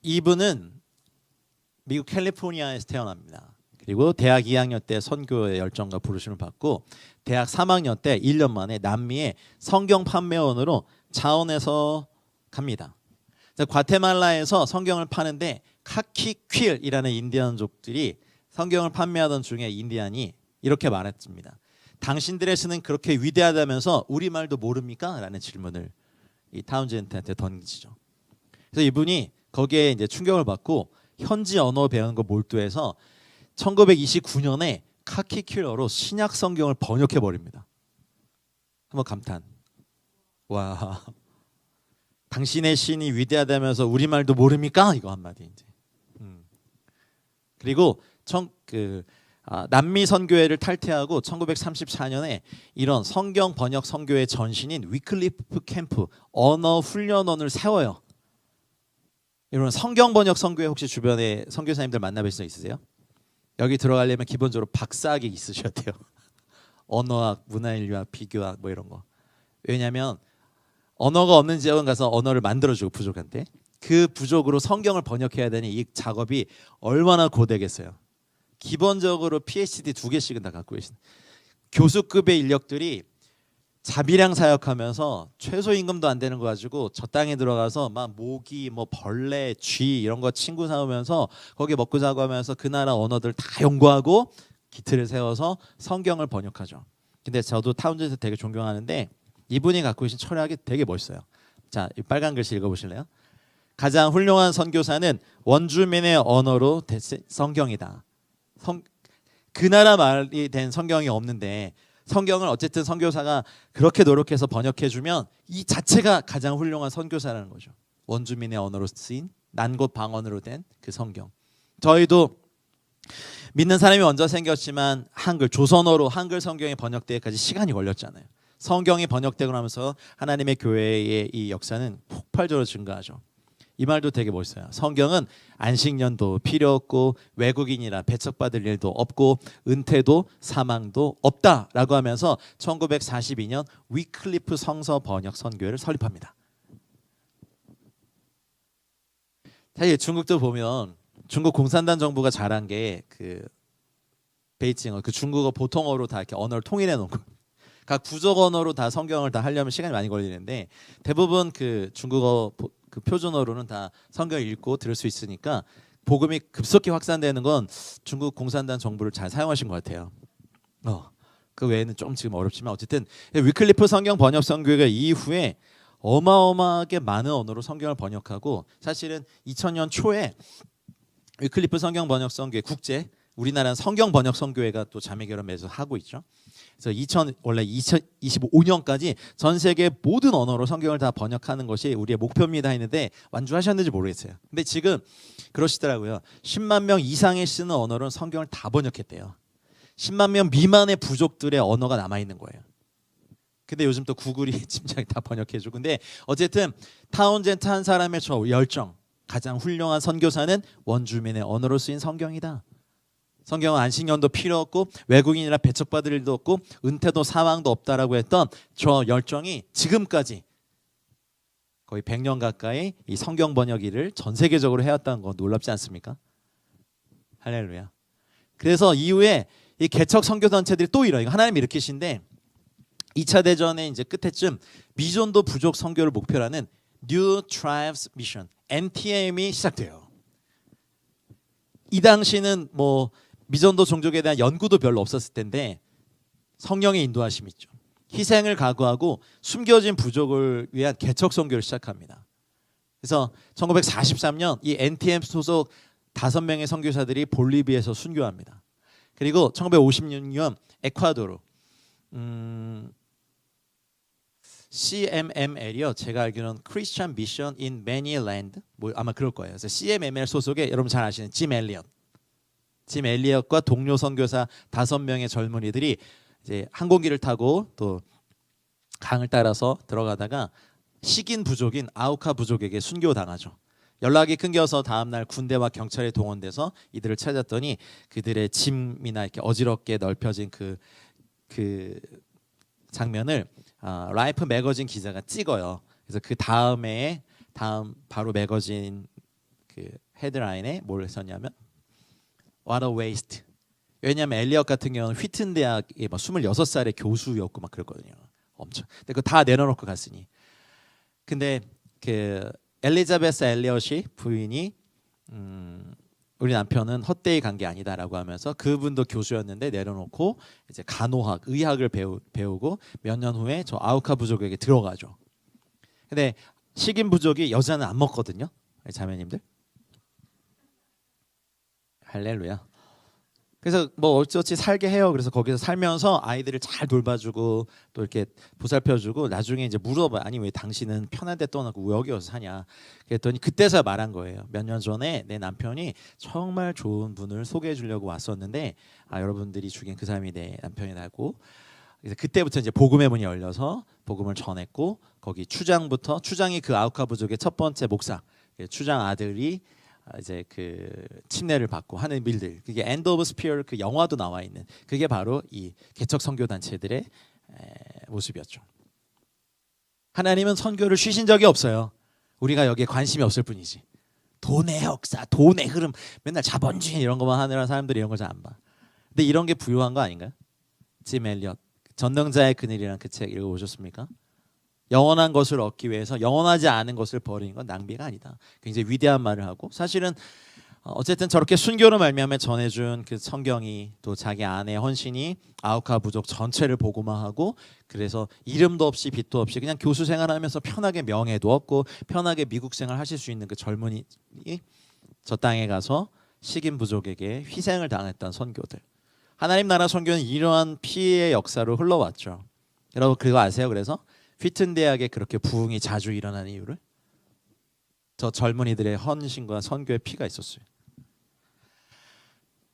이분은 미국 캘리포니아에서 태어납니다. 그리고 대학 2학년 때 선교의 열정과 부르심을 받고 대학 3학년 때 1년 만에 남미의 성경 판매원으로 자원해서 갑니다. 과테말라에서 성경을 파는데 카키퀼이라는 인디언족들이 성경을 판매하던 중에 인디안이 이렇게 말했습니다. 당신들의 신은 그렇게 위대하다면서 우리말도 모릅니까? 라는 질문을 이 타운젠트한테 던지죠. 그래서 이분이 거기에 이제 충격을 받고 현지 언어 배우는 거 몰두해서 1929년에 카키퀼어로 신약 성경을 번역해 버립니다. 한번 감탄. 와, 당신의 신이 위대하다면서 우리말도 모릅니까? 이거 한마디 이제. 그리고 남미 선교회를 탈퇴하고 1934년에 이런 성경 번역 선교회 전신인 위클리프 캠프 언어 훈련원을 세워요. 여러분, 성경 번역 선교회 혹시 주변에 선교사님들 만나볼 수 있으세요? 여기 들어가려면 기본적으로 박사학위 있으셔야 돼요. 언어학, 문화인류학, 비교학 뭐 이런 거. 왜냐하면 언어가 없는 지역은 가서 언어를 만들어주고 부족한데 그 부족으로 성경을 번역해야 되니 이 작업이 얼마나 고되겠어요. 기본적으로 PhD 2개씩은 다 갖고 계신 교수급의 인력들이 자비량 사역하면서 최소임금도 안 되는 거 가지고 저 땅에 들어가서 막 모기, 뭐 벌레, 쥐 이런 거 친구 삼으면서 거기 먹고 자고 하면서 그 나라 언어들 다 연구하고 기틀을 세워서 성경을 번역하죠. 근데 저도 타운젠트 되게 존경하는데 이분이 갖고 계신 철학이 되게 멋있어요. 자, 이 빨간 글씨 읽어보실래요? 가장 훌륭한 선교사는 원주민의 언어로 성경이다. 그 나라 말이 된 성경이 없는데 성경을 어쨌든 선교사가 그렇게 노력해서 번역해주면 이 자체가 가장 훌륭한 선교사라는 거죠. 원주민의 언어로 쓰인 난곳 방언으로 된 그 성경. 저희도 믿는 사람이 먼저 생겼지만 한글, 조선어로 한글 성경이 번역되기까지 시간이 걸렸잖아요. 성경이 번역되고 나면서 하나님의 교회의 이 역사는 폭발적으로 증가하죠. 이 말도 되게 멋있어요. 성경은 안식년도 필요 없고 외국인이라 배척받을 일도 없고 은퇴도 사망도 없다라고 하면서 1942년 위클리프 성서 번역 선교회를 설립합니다. 사실 중국도 보면 중국 공산당 정부가 잘한 게 그 베이징어 그 중국어 보통어로 다 이렇게 언어를 통일해 놓은 거. 각 부족 언어로 다 성경을 다 하려면 시간이 많이 걸리는데 대부분 그 중국어 그 표준어로는 다 성경을 읽고 들을 수 있으니까 복음이 급속히 확산되는 건 중국 공산당 정부를 잘 사용하신 것 같아요. 그 외에는 좀 지금 어렵지만 어쨌든 위클리프 성경 번역 선교회가 이후에 어마어마하게 많은 언어로 성경을 번역하고 사실은 2000년 초에 위클리프 성경 번역 선교회 국제 우리나라는 성경 번역 선교회가 또 자매 결혼 맺어서 하고 있죠. 그래서 원래 2025년까지 전 세계 모든 언어로 성경을 다 번역하는 것이 우리의 목표입니다 했는데 완주하셨는지 모르겠어요. 근데 지금 그러시더라고요. 10만 명 이상이 쓰는 언어로는 성경을 다 번역했대요. 10만 명 미만의 부족들의 언어가 남아 있는 거예요. 근데 요즘 또 구글이 침착히 다 번역해주고 근데 어쨌든 타운젠트 한 사람의 저 열정 가장 훌륭한 선교사는 원주민의 언어로 쓰인 성경이다. 성경은 안식년도 필요 없고 외국인이라 배척받을 일도 없고 은퇴도 사망도 없다라고 했던 저 열정이 지금까지 거의 100년 가까이 이 성경 번역 일을 전 세계적으로 해왔다는 건 놀랍지 않습니까? 할렐루야. 그래서 이후에 이 개척 선교 단체들이 또 이거 하나님 일으키신데 2차 대전의 이제 끝에쯤 미전도 부족 선교를 목표로 하는 New Tribes Mission NTM이 시작돼요. 이 당시는 뭐 미전도 종족에 대한 연구도 별로 없었을 텐데 성령의 인도하심이 있죠. 희생을 각오하고 숨겨진 부족을 위한 개척 선교를 시작합니다. 그래서 1943년 이 NTM 소속 5명의 선교사들이 볼리비아에서 순교합니다. 그리고 1956년 에콰도르 CMML이요. 제가 알기로는 Christian Mission in Many Land 뭐 아마 그럴 거예요. 그래서 CMML 소속의 여러분 잘 아시는 짐 엘리엇과 동료 선교사 5명의 젊은이들이 이제 항공기를 타고 또 강을 따라서 들어가다가 식인 부족인 아우카 부족에게 순교당하죠. 연락이 끊겨서 다음날 군대와 경찰에 동원돼서 이들을 찾았더니 그들의 짐이나 이렇게 어지럽게 넓혀진 그 장면을 라이프 매거진 기자가 찍어요. 그래서 그 다음 바로 매거진 그 헤드라인에 뭘 썼냐면 What a waste. 왜냐하면 엘리엇 같은 경우는 휘튼 대학의 26살의 교수였고 막 그랬거든요. 엄청. 근데 그거 다 내려놓고 갔으니. 근데 그 엘리자베스 엘리엇이 부인이 우리 남편은 헛되이 간 게 아니다라고 하면서 그분도 교수였는데 내려놓고 이제 간호학, 의학을 배우고 몇 년 후에 저 아우카 부족에게 들어가죠. 근데 식인 부족이 여자는 안 먹거든요. 자매님들. 할렐루야. 그래서 뭐 어찌어찌 살게 해요. 그래서 거기서 살면서 아이들을 잘 돌봐주고 또 이렇게 보살펴주고 나중에 이제 물어봐요. 아니 왜 당신은 편한 데 떠나고 왜 여기 와서 사냐. 그랬더니 그때서야 말한 거예요. 몇 년 전에 내 남편이 정말 좋은 분을 소개해 주려고 왔었는데 여러분들이 죽인 그 사람이 내 남편이라고. 그래서 그때부터 이제 복음의 문이 열려서 복음을 전했고 거기 추장이 그 아우카 부족의 첫 번째 목사. 추장 아들이 이제 그 침례를 받고 하는 일들 그게 엔드 오브 스피어 그 영화도 나와 있는 그게 바로 이 개척 선교 단체들의 모습이었죠. 하나님은 선교를 쉬신 적이 없어요. 우리가 여기에 관심이 없을 뿐이지. 돈의 역사, 돈의 흐름, 맨날 자본주의 이런 것만 하느라 사람들이 이런 걸 잘 안 봐. 근데 이런 게 부유한 거 아닌가요? 짐 엘리엇 전능자의 그늘이라는 그 책 읽어보셨습니까? 영원한 것을 얻기 위해서 영원하지 않은 것을 버리는 건 낭비가 아니다. 굉장히 위대한 말을 하고 사실은 어쨌든 저렇게 순교로 말미암아 전해준 그 성경이 또 자기 아내의 헌신이 아우카 부족 전체를 복음화하고 그래서 이름도 없이 빚도 없이 그냥 교수 생활하면서 편하게 명예도 얻고 편하게 미국 생활 하실 수 있는 그 젊은이 저 땅에 가서 식인 부족에게 희생을 당했던 선교들. 하나님 나라 선교는 이러한 피해의 역사로 흘러왔죠. 여러분 그거 아세요? 그래서 휘튼 대학에 그렇게 부흥이 자주 일어나는 이유를 저 젊은이들의 헌신과 선교의 피가 있었어요.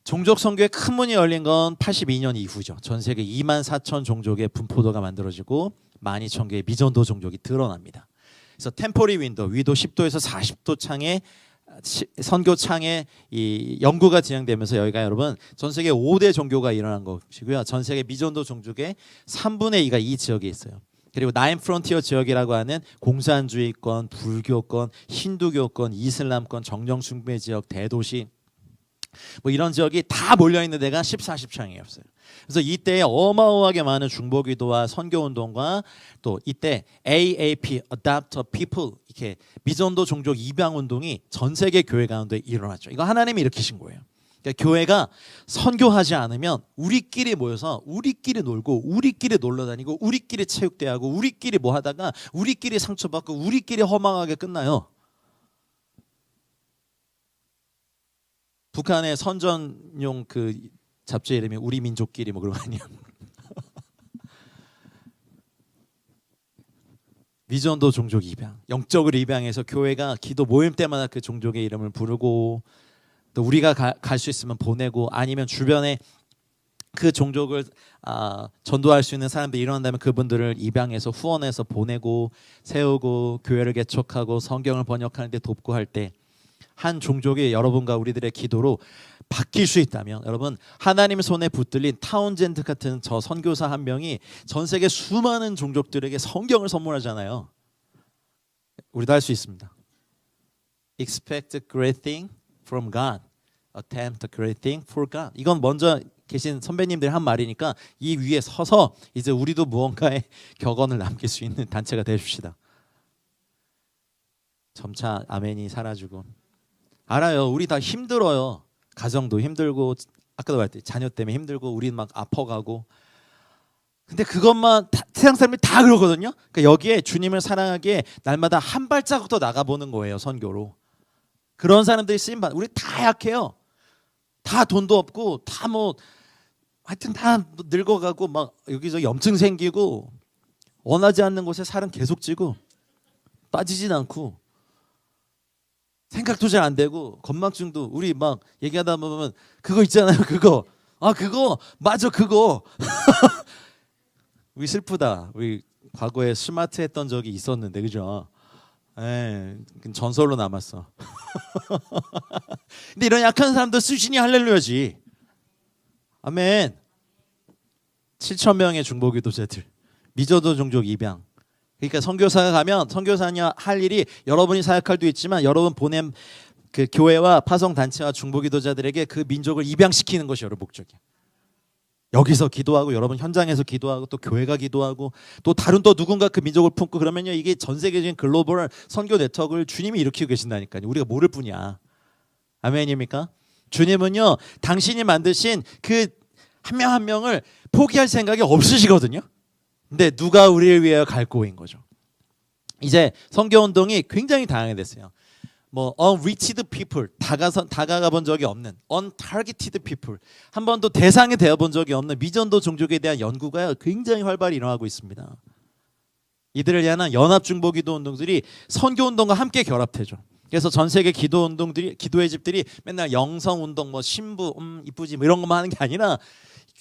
종족 선교의 큰 문이 열린 건 82년 이후죠. 전 세계 2만 4천 종족의 분포도가 만들어지고 12,000개의 미전도 종족이 드러납니다. 그래서 템포리 윈도 위도 10도에서 40도 창에 선교 창에 이 연구가 진행되면서 여기가 여러분 전 세계 5대 종교가 일어난 것이고요. 전 세계 미전도 종족의 3분의 2가 이 지역에 있어요. 그리고 나인 프론티어 지역이라고 하는 공산주의권, 불교권, 힌두교권, 이슬람권, 정령 숭배 지역, 대도시 뭐 이런 지역이 다 몰려 있는 데가 14, 10창이었어요. 그래서 이때에 어마어마하게 많은 중보기도와 선교운동과 또 이때 AAP, Adopt a People, 이렇게 미전도 종족 입양운동이 전 세계 교회 가운데 일어났죠. 이거 하나님이 일으키신 거예요. 그러니까 교회가 선교하지 않으면 우리끼리 모여서 우리끼리 놀고 우리끼리 놀러 다니고 우리끼리 체육대회하고 우리끼리 뭐 하다가 우리끼리 상처받고 우리끼리 허망하게 끝나요. 북한의 선전용 그 잡지 이름이 우리 민족끼리 뭐 그런 거 아니야? 미전도 종족 입양, 영적으로 입양해서 교회가 기도 모임 때마다 그 종족의 이름을 부르고 또 우리가 갈 수 있으면 보내고 아니면 주변에 그 종족을 전도할 수 있는 사람들이 일어난다면 그분들을 입양해서 후원해서 보내고 세우고 교회를 개척하고 성경을 번역하는 데 돕고 할 때 한 종족이 여러분과 우리들의 기도로 바뀔 수 있다면 여러분 하나님 손에 붙들린 타운젠드 같은 저 선교사 한 명이 전 세계 수많은 종족들에게 성경을 선물하잖아요. 우리도 할 수 있습니다. Expect a great thing from God. Attempt a great thing for God. 이건 먼저 계신 선배님들이 한 말이니까 이 위에 서서 이제 우리도 무언가의 격언을 남길 수 있는 단체가 되십시다. 점차 아멘이 사라지고 알아요. 우리 다 힘들어요. 가정도 힘들고 아까도 말했듯이 자녀 때문에 힘들고 우리는 막 아파가고 근데 그것만 세상 사람들이 다 그러거든요. 그러니까 여기에 주님을 사랑하기에 날마다 한 발자국 더 나가보는 거예요. 선교로. 그런 사람들이 쓰임받 우리 다 약해요. 다 돈도 없고 다 뭐 하여튼 다 늙어가고 막 여기저기 염증 생기고 원하지 않는 곳에 살은 계속 찌고 빠지진 않고 생각도 잘 안 되고 건망증도 우리 막 얘기하다 보면 그거 있잖아요. 그거 그거 맞아 그거 우리 슬프다. 우리 과거에 스마트했던 적이 있었는데 그죠? 전설로 남았어. 근데 이런 약한 사람도 수신이 할렐루야지. 아멘. 7,000명의 중보기도자들, 미전도 종족 입양. 그러니까 선교사가 가면 선교사냐 할 일이 여러분이 사역할 도 있지만 여러분 보낸 그 교회와 파송 단체와 중보기도자들에게 그 민족을 입양시키는 것이 여러분 목적이에요. 여기서 기도하고 여러분 현장에서 기도하고 또 교회가 기도하고 또 다른 또 누군가 그 민족을 품고 그러면요 이게 전 세계적인 글로벌 선교 네트워크를 주님이 일으키고 계신다니까요. 우리가 모를 뿐이야. 아멘입니까? 주님은요 당신이 만드신 그 한 명 한 명을 포기할 생각이 없으시거든요. 근데 누가 우리를 위하여 갈 고인 거죠. 이제 선교 운동이 굉장히 다양하게 됐어요. 뭐 unreached people, 다가가 본 적이 없는 untargeted people, 한 번도 대상이 되어 본 적이 없는 미전도 종족에 대한 연구가 굉장히 활발히 일어나고 있습니다. 이들을 위한 연합 중보 기도 운동들이 선교 운동과 함께 결합되죠. 그래서 전 세계 기도 운동들이 기도의 집들이 맨날 영성 운동 뭐 신부 이쁘지 뭐 이런 것만 하는 게 아니라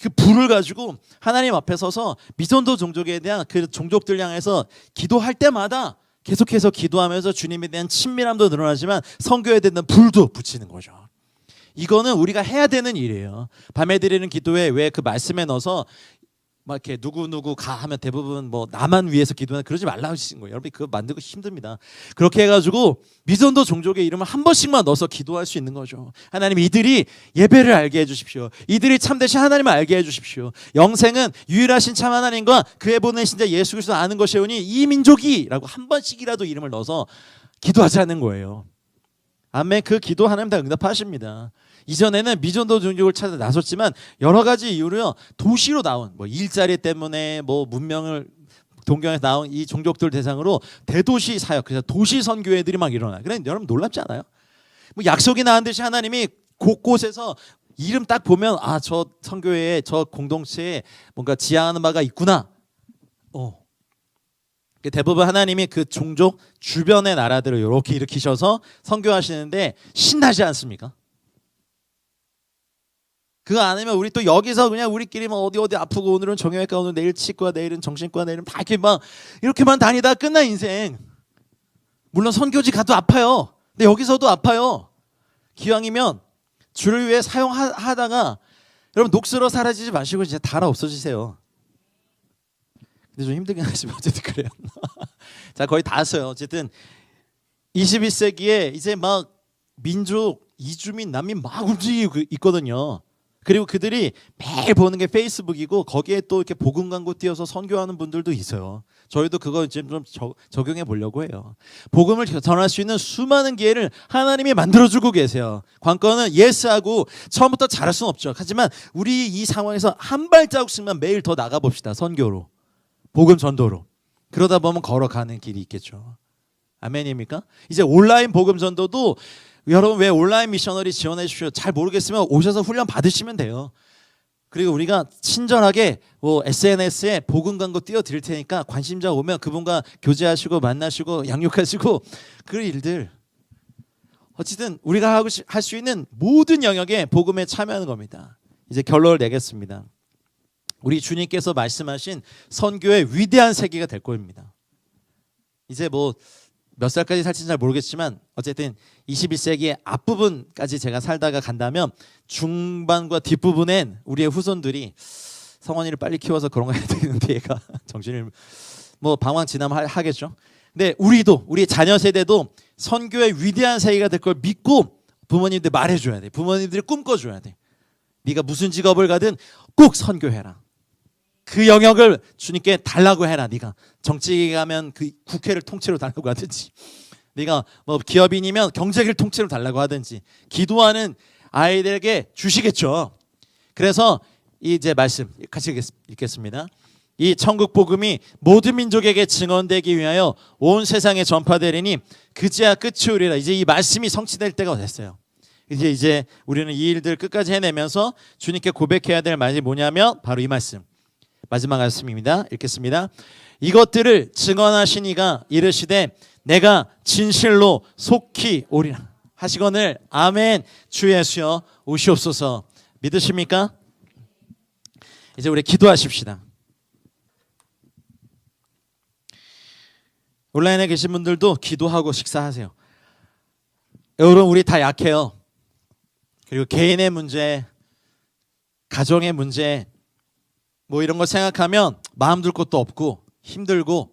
그 불을 가지고 하나님 앞에 서서 미전도 종족에 대한 그 종족들 향해서 기도할 때마다 계속해서 기도하면서 주님에 대한 친밀함도 늘어나지만 선교에 대한 불도 붙이는 거죠. 이거는 우리가 해야 되는 일이에요. 밤에 드리는 기도에 왜 그 말씀에 넣어서 막 이렇게 누구 가 하면 대부분 뭐 나만 위해서 기도하는 그러지 말라고 하신 거예요. 여러분 그거 만들고 힘듭니다. 그렇게 해가지고 미전도 종족의 이름을 한 번씩만 넣어서 기도할 수 있는 거죠. 하나님 이들이 예배를 알게 해주십시오. 이들이 참되신 하나님을 알게 해주십시오. 영생은 유일하신 참 하나님과 그의 보내신 자 예수 그리스도 아는 것이오니 이 민족이라고 한 번씩이라도 이름을 넣어서 기도하자는 거예요. 아멘. 그 기도 하나님 다 응답하십니다. 이전에는 미전도 종족을 찾아 나섰지만 여러 가지 이유로요 도시로 나온 뭐 일자리 때문에 뭐 문명을 동경에서 나온 이 종족들 대상으로 대도시 사역, 그래서 도시 선교회들이 막 일어나요. 그래 여러분 놀랍지 않아요? 뭐 약속이 나은 듯이 하나님이 곳곳에서 이름 딱 보면 저 선교회에 저 공동체에 뭔가 지향하는 바가 있구나. 대부분 하나님이 그 종족 주변의 나라들을 이렇게 일으키셔서 선교하시는데 신나지 않습니까? 그거 아니면 우리 또 여기서 그냥 우리끼리 뭐 어디 아프고 오늘은 정형외과 오늘 내일 치과 내일은 정신과 내일은 다 이렇게만 다니다 끝나 인생. 물론 선교지 가도 아파요. 근데 여기서도 아파요. 기왕이면 주를 위해 사용하다가 여러분 녹슬어 사라지지 마시고 진짜 달아 없어지세요. 근데 좀 힘들긴 하지만 어쨌든 그래요. 자 거의 다 왔어요. 어쨌든 21세기에 이제 막 민족 이주민 난민 막 움직이고 있거든요. 그리고 그들이 매일 보는 게 페이스북이고 거기에 또 이렇게 복음 광고 띄워서 선교하는 분들도 있어요. 저희도 그거 이제 좀 적용해 보려고 해요. 복음을 전할 수 있는 수많은 기회를 하나님이 만들어주고 계세요. 관건은 예스하고 처음부터 잘할 수는 없죠. 하지만 우리 이 상황에서 한 발자국씩만 매일 더 나가봅시다. 선교로, 복음 전도로. 그러다 보면 걸어가는 길이 있겠죠. 아멘입니까? 이제 온라인 복음 전도도 여러분 왜 온라인 미셔너리 지원해 주십시오. 잘 모르겠으면 오셔서 훈련 받으시면 돼요. 그리고 우리가 친절하게 SNS에 복음 광고 띄워드릴 테니까 관심자 오면 그분과 교제하시고 만나시고 양육하시고 그 일들 어쨌든 우리가 할 수 있는 모든 영역에 복음에 참여하는 겁니다. 이제 결론을 내겠습니다. 우리 주님께서 말씀하신 선교의 위대한 세계가 될 겁니다. 이제 몇 살까지 살지는 잘 모르겠지만 어쨌든 21세기의 앞부분까지 제가 살다가 간다면 중반과 뒷부분엔 우리의 후손들이 성원이를 빨리 키워서 그런 거 해야 되는데 얘가 정신을 방황 지나면 하겠죠. 근데 우리의 자녀 세대도 선교의 위대한 세계가 될 걸 믿고 부모님들 말해줘야 돼. 부모님들이 꿈꿔줘야 돼. 네가 무슨 직업을 가든 꼭 선교해라. 그 영역을 주님께 달라고 해라. 네가 정치에 가면 그 국회를 통째로 달라고 하든지, 네가 기업인이면 경제를 통째로 달라고 하든지, 기도하는 아이들에게 주시겠죠. 그래서 이제 말씀 같이 읽겠습니다. 이 천국 복음이 모든 민족에게 증언되기 위하여 온 세상에 전파되리니 그제야 끝이 오리라. 이제 이 말씀이 성취될 때가 됐어요. 이제 우리는 이 일들 끝까지 해내면서 주님께 고백해야 될 말이 뭐냐면 바로 이 말씀. 마지막 말씀입니다. 읽겠습니다. 이것들을 증언하시니가 이르시되 내가 진실로 속히 오리라 하시거늘. 아멘. 주 예수여 오시옵소서. 믿으십니까? 이제 우리 기도하십시다. 온라인에 계신 분들도 기도하고 식사하세요. 여러분 우리 다 약해요. 그리고 개인의 문제, 가정의 문제 이런 거 생각하면 마음 둘 것도 없고 힘들고,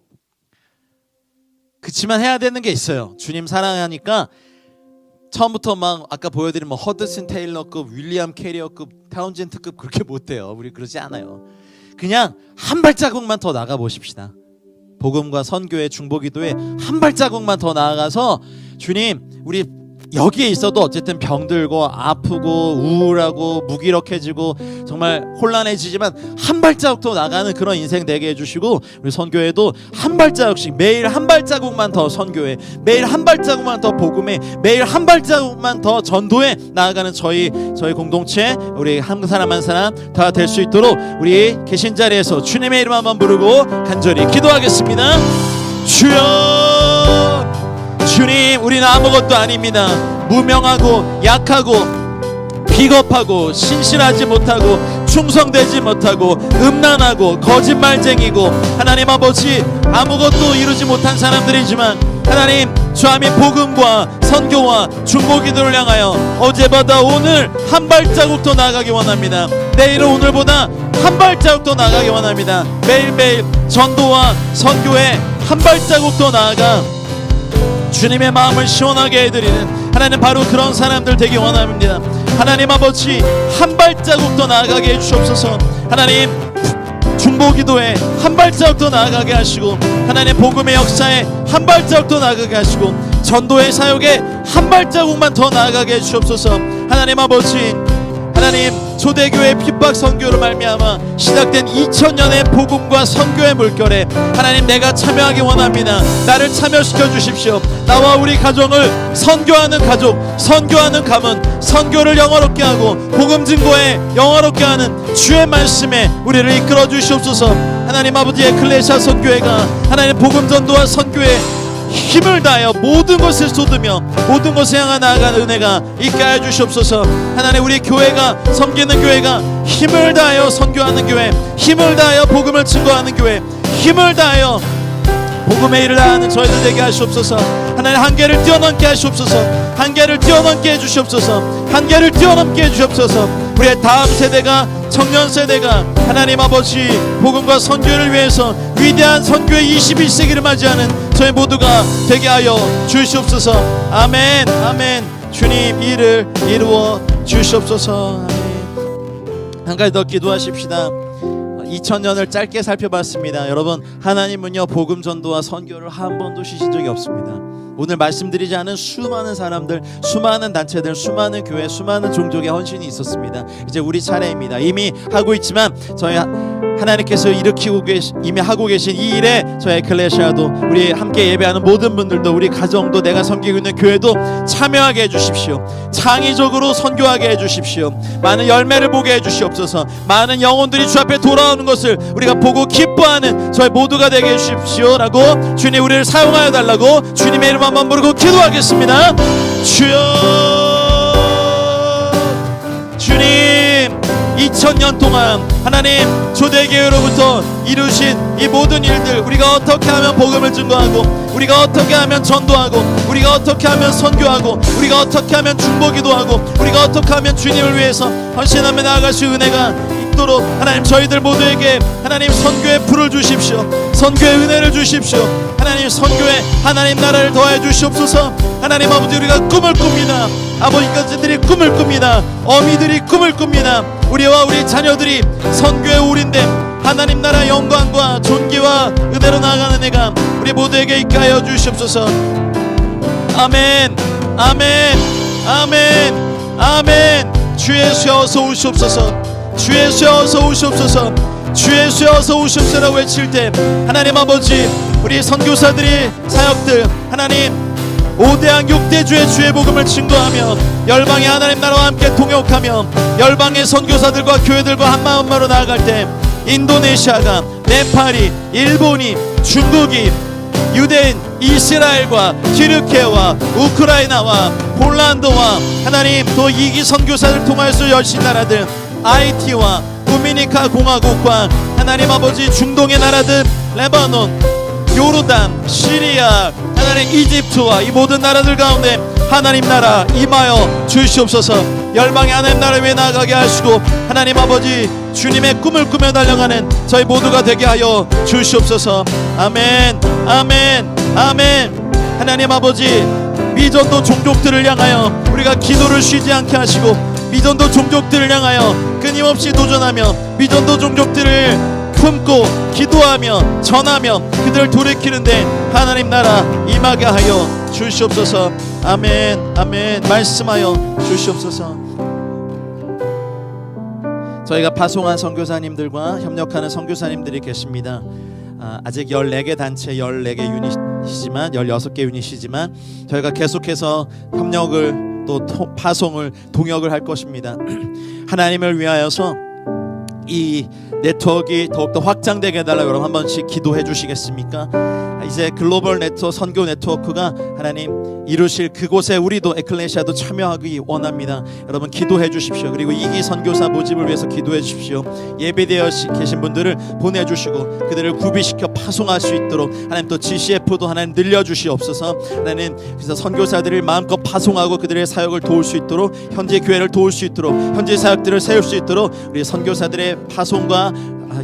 그치만 해야 되는 게 있어요. 주님 사랑하니까 처음부터 아까 보여드린 허드슨 테일러급, 윌리엄 캐리어급, 타운젠트급 그렇게 못 돼요. 우리 그러지 않아요. 그냥 한 발자국만 더 나가 보십시다. 복음과 선교의 중보기도에 한 발자국만 더 나아가서 주님 우리 여기에 있어도 어쨌든 병들고 아프고 우울하고 무기력해지고 정말 혼란해지지만 한 발자국 더 나가는 그런 인생 되게 해주시고, 우리 선교회도 한 발자국씩 매일 한 발자국만 더 선교회, 매일 한 발자국만 더 복음에, 매일 한 발자국만 더 전도에 나아가는 저희 공동체, 우리 한 사람 한 사람 다 될 수 있도록 우리 계신 자리에서 주님의 이름 한번 부르고 간절히 기도하겠습니다. 주여, 주님 우리는 아무것도 아닙니다. 무명하고 약하고 비겁하고 신실하지 못하고 충성되지 못하고 음란하고 거짓말쟁이고 하나님 아버지 아무것도 이루지 못한 사람들이지만 하나님 주함이 복음과 선교와 중보기도를 향하여 어제보다 오늘 한 발자국 더 나아가기 원합니다. 내일은 오늘보다 한 발자국 더 나아가기 원합니다. 매일매일 전도와 선교에 한 발자국 더 나아가 주님의 마음을 시원하게 해드리는 하나님 바로 그런 사람들 되기 원합니다. 하나님 아버지 한 발자국 더 나아가게 해주시옵소서. 하나님 중보기도에 한 발자국 더 나아가게 하시고, 하나님 복음의 역사에 한 발자국 더 나아가게 하시고, 전도의 사역에 한 발자국만 더 나아가게 해주시옵소서. 하나님 아버지, 하나님 초대교회 핍박 선교로 말미암아 시작된 2000년의 복음과 선교의 물결에 하나님 내가 참여하기 원합니다. 나를 참여시켜 주십시오. 나와 우리 가정을 선교하는 가족, 선교하는 가문, 선교를 영화롭게 하고 복음 증거에 영화롭게 하는 주의 말씀에 우리를 이끌어 주시옵소서. 하나님 아버지 에클레시아 선교회가 하나님 복음 전도와 선교에 힘을 다하여 모든 것을 쏟으며 모든 것을 향해 나아가는 은혜가 있게 하여 주시옵소서. 하나님 우리 교회가 섬기는 교회가 힘을 다하여 선교하는 교회, 힘을 다하여 복음을 증거하는 교회, 힘을 다하여 복음의 일을 하는 저희들 되게 하시옵소서. 하나님 한계를 뛰어넘게 하시옵소서. 한계를 뛰어넘게 해주시옵소서. 한계를 뛰어넘게 해주시옵소서. 우리의 다음 세대가, 청년 세대가 하나님 아버지 복음과 선교를 위해서 위대한 선교의 21세기를 맞이하는 저희 모두가 되게 하여 주시옵소서. 아멘, 아멘. 주님 일을 이루어 주시옵소서. 한 가지 더 기도하십시다. 2000년을 짧게 살펴봤습니다. 여러분, 하나님은요 복음 전도와 선교를 한 번도 쉬신 적이 없습니다. 오늘 말씀드리지 않은 수많은 사람들, 수많은 단체들, 수많은 교회, 수많은 종족의 헌신이 있었습니다. 이제 우리 차례입니다. 이미 하고 있지만 저희 하나님께서 이미 하고 계신 이 일에 저희 에클레시아도, 우리 함께 예배하는 모든 분들도, 우리 가정도, 내가 섬기고 있는 교회도 참여하게 해주십시오. 창의적으로 선교하게 해주십시오. 많은 열매를 보게 해주시옵소서. 많은 영혼들이 주 앞에 돌아오는 것을 우리가 보고 기뻐하는 저희 모두가 되게 해주십시오 라고 주님 우리를 사용하여 달라고 주님의 이름 한번 부르고 기도하겠습니다. 주여, 주님 2000년 동안 하나님 초대교회로부터 이루신 이 모든 일들, 우리가 어떻게 하면 복음을 증거하고, 우리가 어떻게 하면 전도하고, 우리가 어떻게 하면 선교하고, 우리가 어떻게 하면 중보기도하고, 우리가 어떻게 하면 주님을 위해서 헌신하며 나아가실 은혜가 있도록 하나님 저희들 모두에게 하나님 선교의 불을 주십시오. 선교의 은혜를 주십시오. 하나님 선교에 하나님 나라를 더해 주시옵소서. 하나님 아버지, 우리가 꿈을 꿉니다. 아버지까지들이 꿈을 꿉니다. 어미들이 꿈을 꿉니다. 우리와 우리 자녀들이 선교의 올인된 하나님 나라 영광과 존귀와 은혜로 나아가는 애가 우리 모두에게 있게 하여 주시옵소서. 아멘, 아멘, 아멘, 아멘. 주 예수여 어서 오시옵소서. 주 예수여 어서 오시옵소서. 주 예수여 어서 오시옵소서라고 외칠 때 하나님 아버지, 우리 선교사들이, 사역들, 하나님 5대양 6대주의 주의 복음을 증거하며 열방의 하나님 나라와 함께 동역하며 열방의 선교사들과 교회들과 한마음으로 나아갈 때 인도네시아가, 네팔이, 일본이, 중국이, 유대인, 이스라엘과 튀르키예와 우크라이나와 폴란드와 하나님 또 이기 선교사를 통하여서 열신 나라들, IT와 도미니카 공화국과 하나님 아버지 중동의 나라들, 레바논, 요르단, 시리아, 하나님 이집트와 이 모든 나라들 가운데 하나님 나라 임하여 주시옵소서. 열방의 하나님 나라 위에 나아가게 하시고 하나님 아버지 주님의 꿈을 꾸며 달려가는 저희 모두가 되게 하여 주시옵소서. 아멘, 아멘, 아멘. 하나님 아버지, 미전도 종족들을 향하여 우리가 기도를 쉬지 않게 하시고 미전도 종족들을 향하여 끊임없이 도전하며 미전도 종족들을 품고 기도하며 전하며 그들을 돌이키는데 하나님 나라 임하게 하여 주시옵소서. 아멘, 아멘. 말씀하여 주시옵소서. 저희가 파송한 선교사님들과 협력하는 선교사님들이 계십니다. 아직 14개 단체 14개 유닛이지만 16개 유닛이지만 저희가 계속해서 협력을 또 파송을 동역을 할 것입니다. 하나님을 위하여서 이 네트워크가 더욱더 확장되게 해달라고 여러분 한 번씩 기도해 주시겠습니까? 이제 글로벌 네트워크, 선교 네트워크가 하나님 이루실 그곳에 우리도 에클레시아도 참여하기 원합니다. 여러분 기도해 주십시오. 그리고 이기 선교사 모집을 위해서 기도해 주십시오. 예배되어 계신 분들을 보내주시고 그들을 구비시켜 파송할 수 있도록 하나님 또 GCF도 하나님 늘려주시옵소서. 하나님 그래서 선교사들을 마음껏 파송하고 그들의 사역을 도울 수 있도록, 현재 교회를 도울 수 있도록, 현재 사역들을 세울 수 있도록 우리 선교사들의 파송과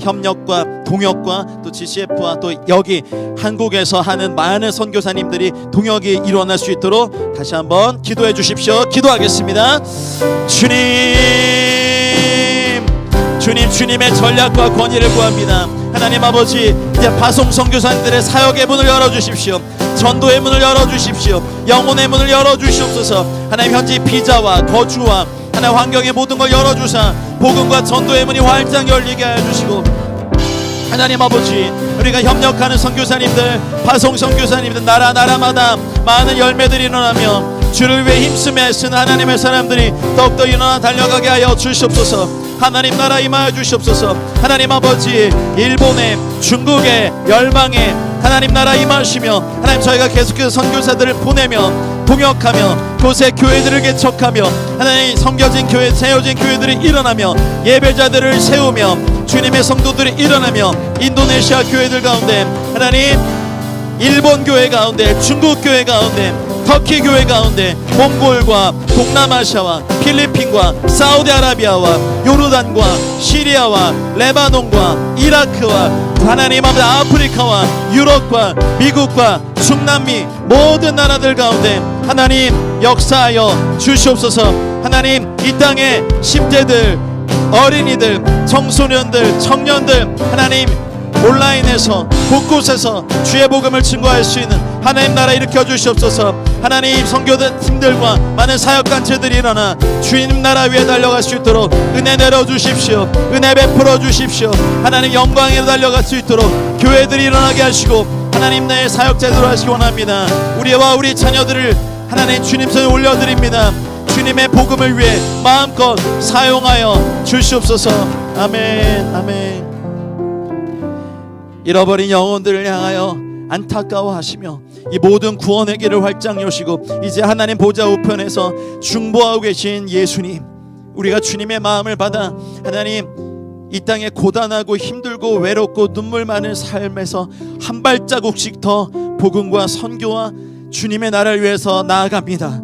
협력과 동역과 또 GCF와 또 여기 한국에서 하는 많은 선교사님들이 동역이 일어날 수 있도록 다시 한번 기도해 주십시오. 기도하겠습니다. 주님의 전략과 권위를 구합니다. 하나님 아버지, 이제 파송 선교사님들의 사역의 문을 열어주십시오. 전도의 문을 열어주십시오. 영혼의 문을 열어주시옵소서. 하나님 현지 비자와 거주와 하나님 환경의 모든 걸 열어주사 복음과 전도의 문이 활짝 열리게 해주시고 하나님 아버지, 우리가 협력하는 선교사님들, 파송 선교사님들 나라마다 많은 열매들이 일어나며 주를 위해 힘쓰며 애쓰는 하나님의 사람들이 더욱더 일어나 달려가게 하여 주시옵소서. 하나님 나라 임하여 주시옵소서. 하나님 아버지, 일본에, 중국에, 열방에 하나님 나라 임하시며 하나님 저희가 계속해서 선교사들을 보내며 동역하며 곳에 교회들을 개척하며 하나님 섬겨진 교회, 세워진 교회들이 일어나며 예배자들을 세우며 주님의 성도들이 일어나며 인도네시아 교회들 가운데 하나님 일본 교회 가운데, 중국 교회 가운데, 터키 교회 가운데, 몽골과 동남아시아와 필리핀과 사우디아라비아와 요르단과 시리아와 레바논과 이라크와 하나님 아버지 아프리카와 유럽과 미국과 중남미 모든 나라들 가운데 하나님 역사하여 주시옵소서. 하나님 이 땅의 10대들, 어린이들, 청소년들, 청년들 하나님 온라인에서 곳곳에서 주의 복음을 증거할 수 있는 하나님 나라 일으켜 주시옵소서. 하나님 선교들 팀들과 많은 사역단체들이 일어나 주님 나라 위에 달려갈 수 있도록 은혜 내려주십시오. 은혜 베풀어 주십시오. 하나님 영광에 달려갈 수 있도록 교회들이 일어나게 하시고 하나님 나의 사역자들로 하시기 원합니다. 우리와 우리 자녀들을 하나님 주님 손에 올려드립니다. 주님의 복음을 위해 마음껏 사용하여 주시옵소서. 아멘. 아멘. 잃어버린 영혼들을 향하여 안타까워하시며 이 모든 구원의 길을 활짝 여시고 이제 하나님 보좌 우편에서 중보하고 계신 예수님, 우리가 주님의 마음을 받아 하나님 이 땅에 고단하고 힘들고 외롭고 눈물 많은 삶에서 한 발자국씩 더 복음과 선교와 주님의 나라를 위해서 나아갑니다.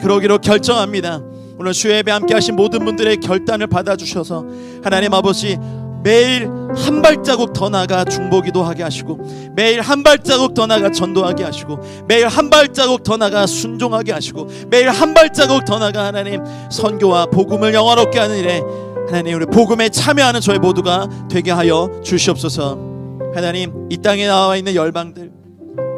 그러기로 결정합니다. 오늘 주의 예배 함께 하신 모든 분들의 결단을 받아주셔서 하나님 아버지 매일 한 발자국 더 나아가 중보기도 하게 하시고 매일 한 발자국 더 나아가 전도하게 하시고 매일 한 발자국 더 나아가 순종하게 하시고 매일 한 발자국 더 나아가 하나님 선교와 복음을 영화롭게 하는 일에 하나님 우리 복음에 참여하는 저희 모두가 되게 하여 주시옵소서. 하나님 이 땅에 나와 있는 열방들,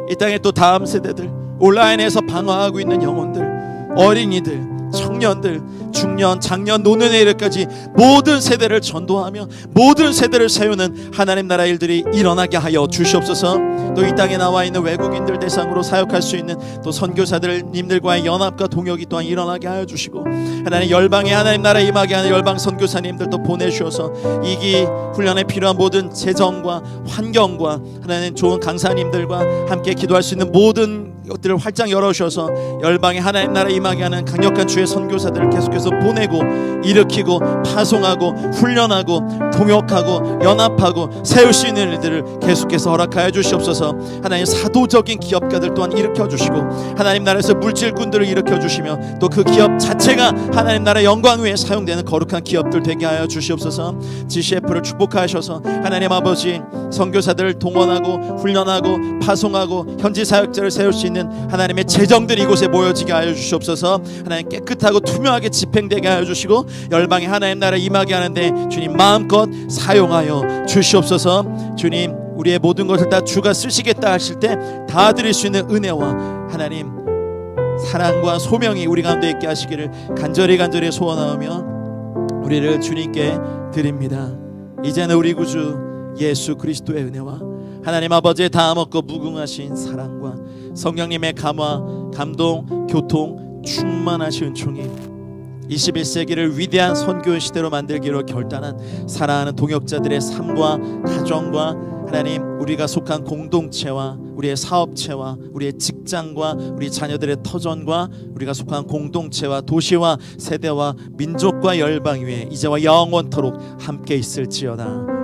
이 땅에 또 다음 세대들, 온라인에서 방황하고 있는 영혼들, 어린이들, 청년들, 중년, 장년, 노년의 이르까지 모든 세대를 전도하며 모든 세대를 세우는 하나님 나라 일들이 일어나게 하여 주시옵소서. 또 이 땅에 나와 있는 외국인들 대상으로 사역할 수 있는 또 선교사들님들과의 연합과 동역이 또한 일어나게 하여 주시고 하나님 열방에 하나님 나라 임하게 하는 열방 선교사님들도 보내주셔서 이기 훈련에 필요한 모든 재정과 환경과 하나님 좋은 강사님들과 함께 기도할 수 있는 모든 것들을 활짝 열어주셔서 열방에 하나님 나라 임하게 하는 강력한 주의 선교사들을 계속해서 보내고 일으키고 파송하고 훈련하고 동역하고 연합하고 세울 수 있는 일들을 계속해서 허락하여 주시옵소서. 하나님 사도적인 기업가들 또한 일으켜 주시고 하나님 나라에서 물질꾼들을 일으켜 주시며 또 그 기업 자체가 하나님 나라 영광 위에 사용되는 거룩한 기업들 되게 하여 주시옵소서. GCF를 축복하셔서 하나님 아버지 선교사들을 동원하고 훈련하고 파송하고 현지 사역자를 세울 수 있는 하나님의 재정들이 이곳에 모여지게 하여 주시옵소서. 하나님 깨끗하고 투명하게 집행되게 하여 주시고 열방에 하나님 나라 임하게 하는데 주님 마음껏 사용하여 주시옵소서. 주님 우리의 모든 것을 다 주가 쓰시겠다 하실 때 다 드릴 수 있는 은혜와 하나님 사랑과 소명이 우리 가운데 있게 하시기를 간절히 소원하며 우리를 주님께 드립니다. 이제는 우리 구주 예수 그리스도의 은혜와 하나님 아버지의 다음 없고 무궁하신 사랑과 성령님의 감화, 감동, 교통, 충만하신 은총이 21세기를 위대한 선교 시대로 만들기로 결단한 사랑하는 동역자들의 삶과 가정과 하나님 우리가 속한 공동체와 우리의 사업체와 우리의 직장과 우리 자녀들의 터전과 우리가 속한 공동체와 도시와 세대와 민족과 열방 위에 이제와 영원토록 함께 있을지어다.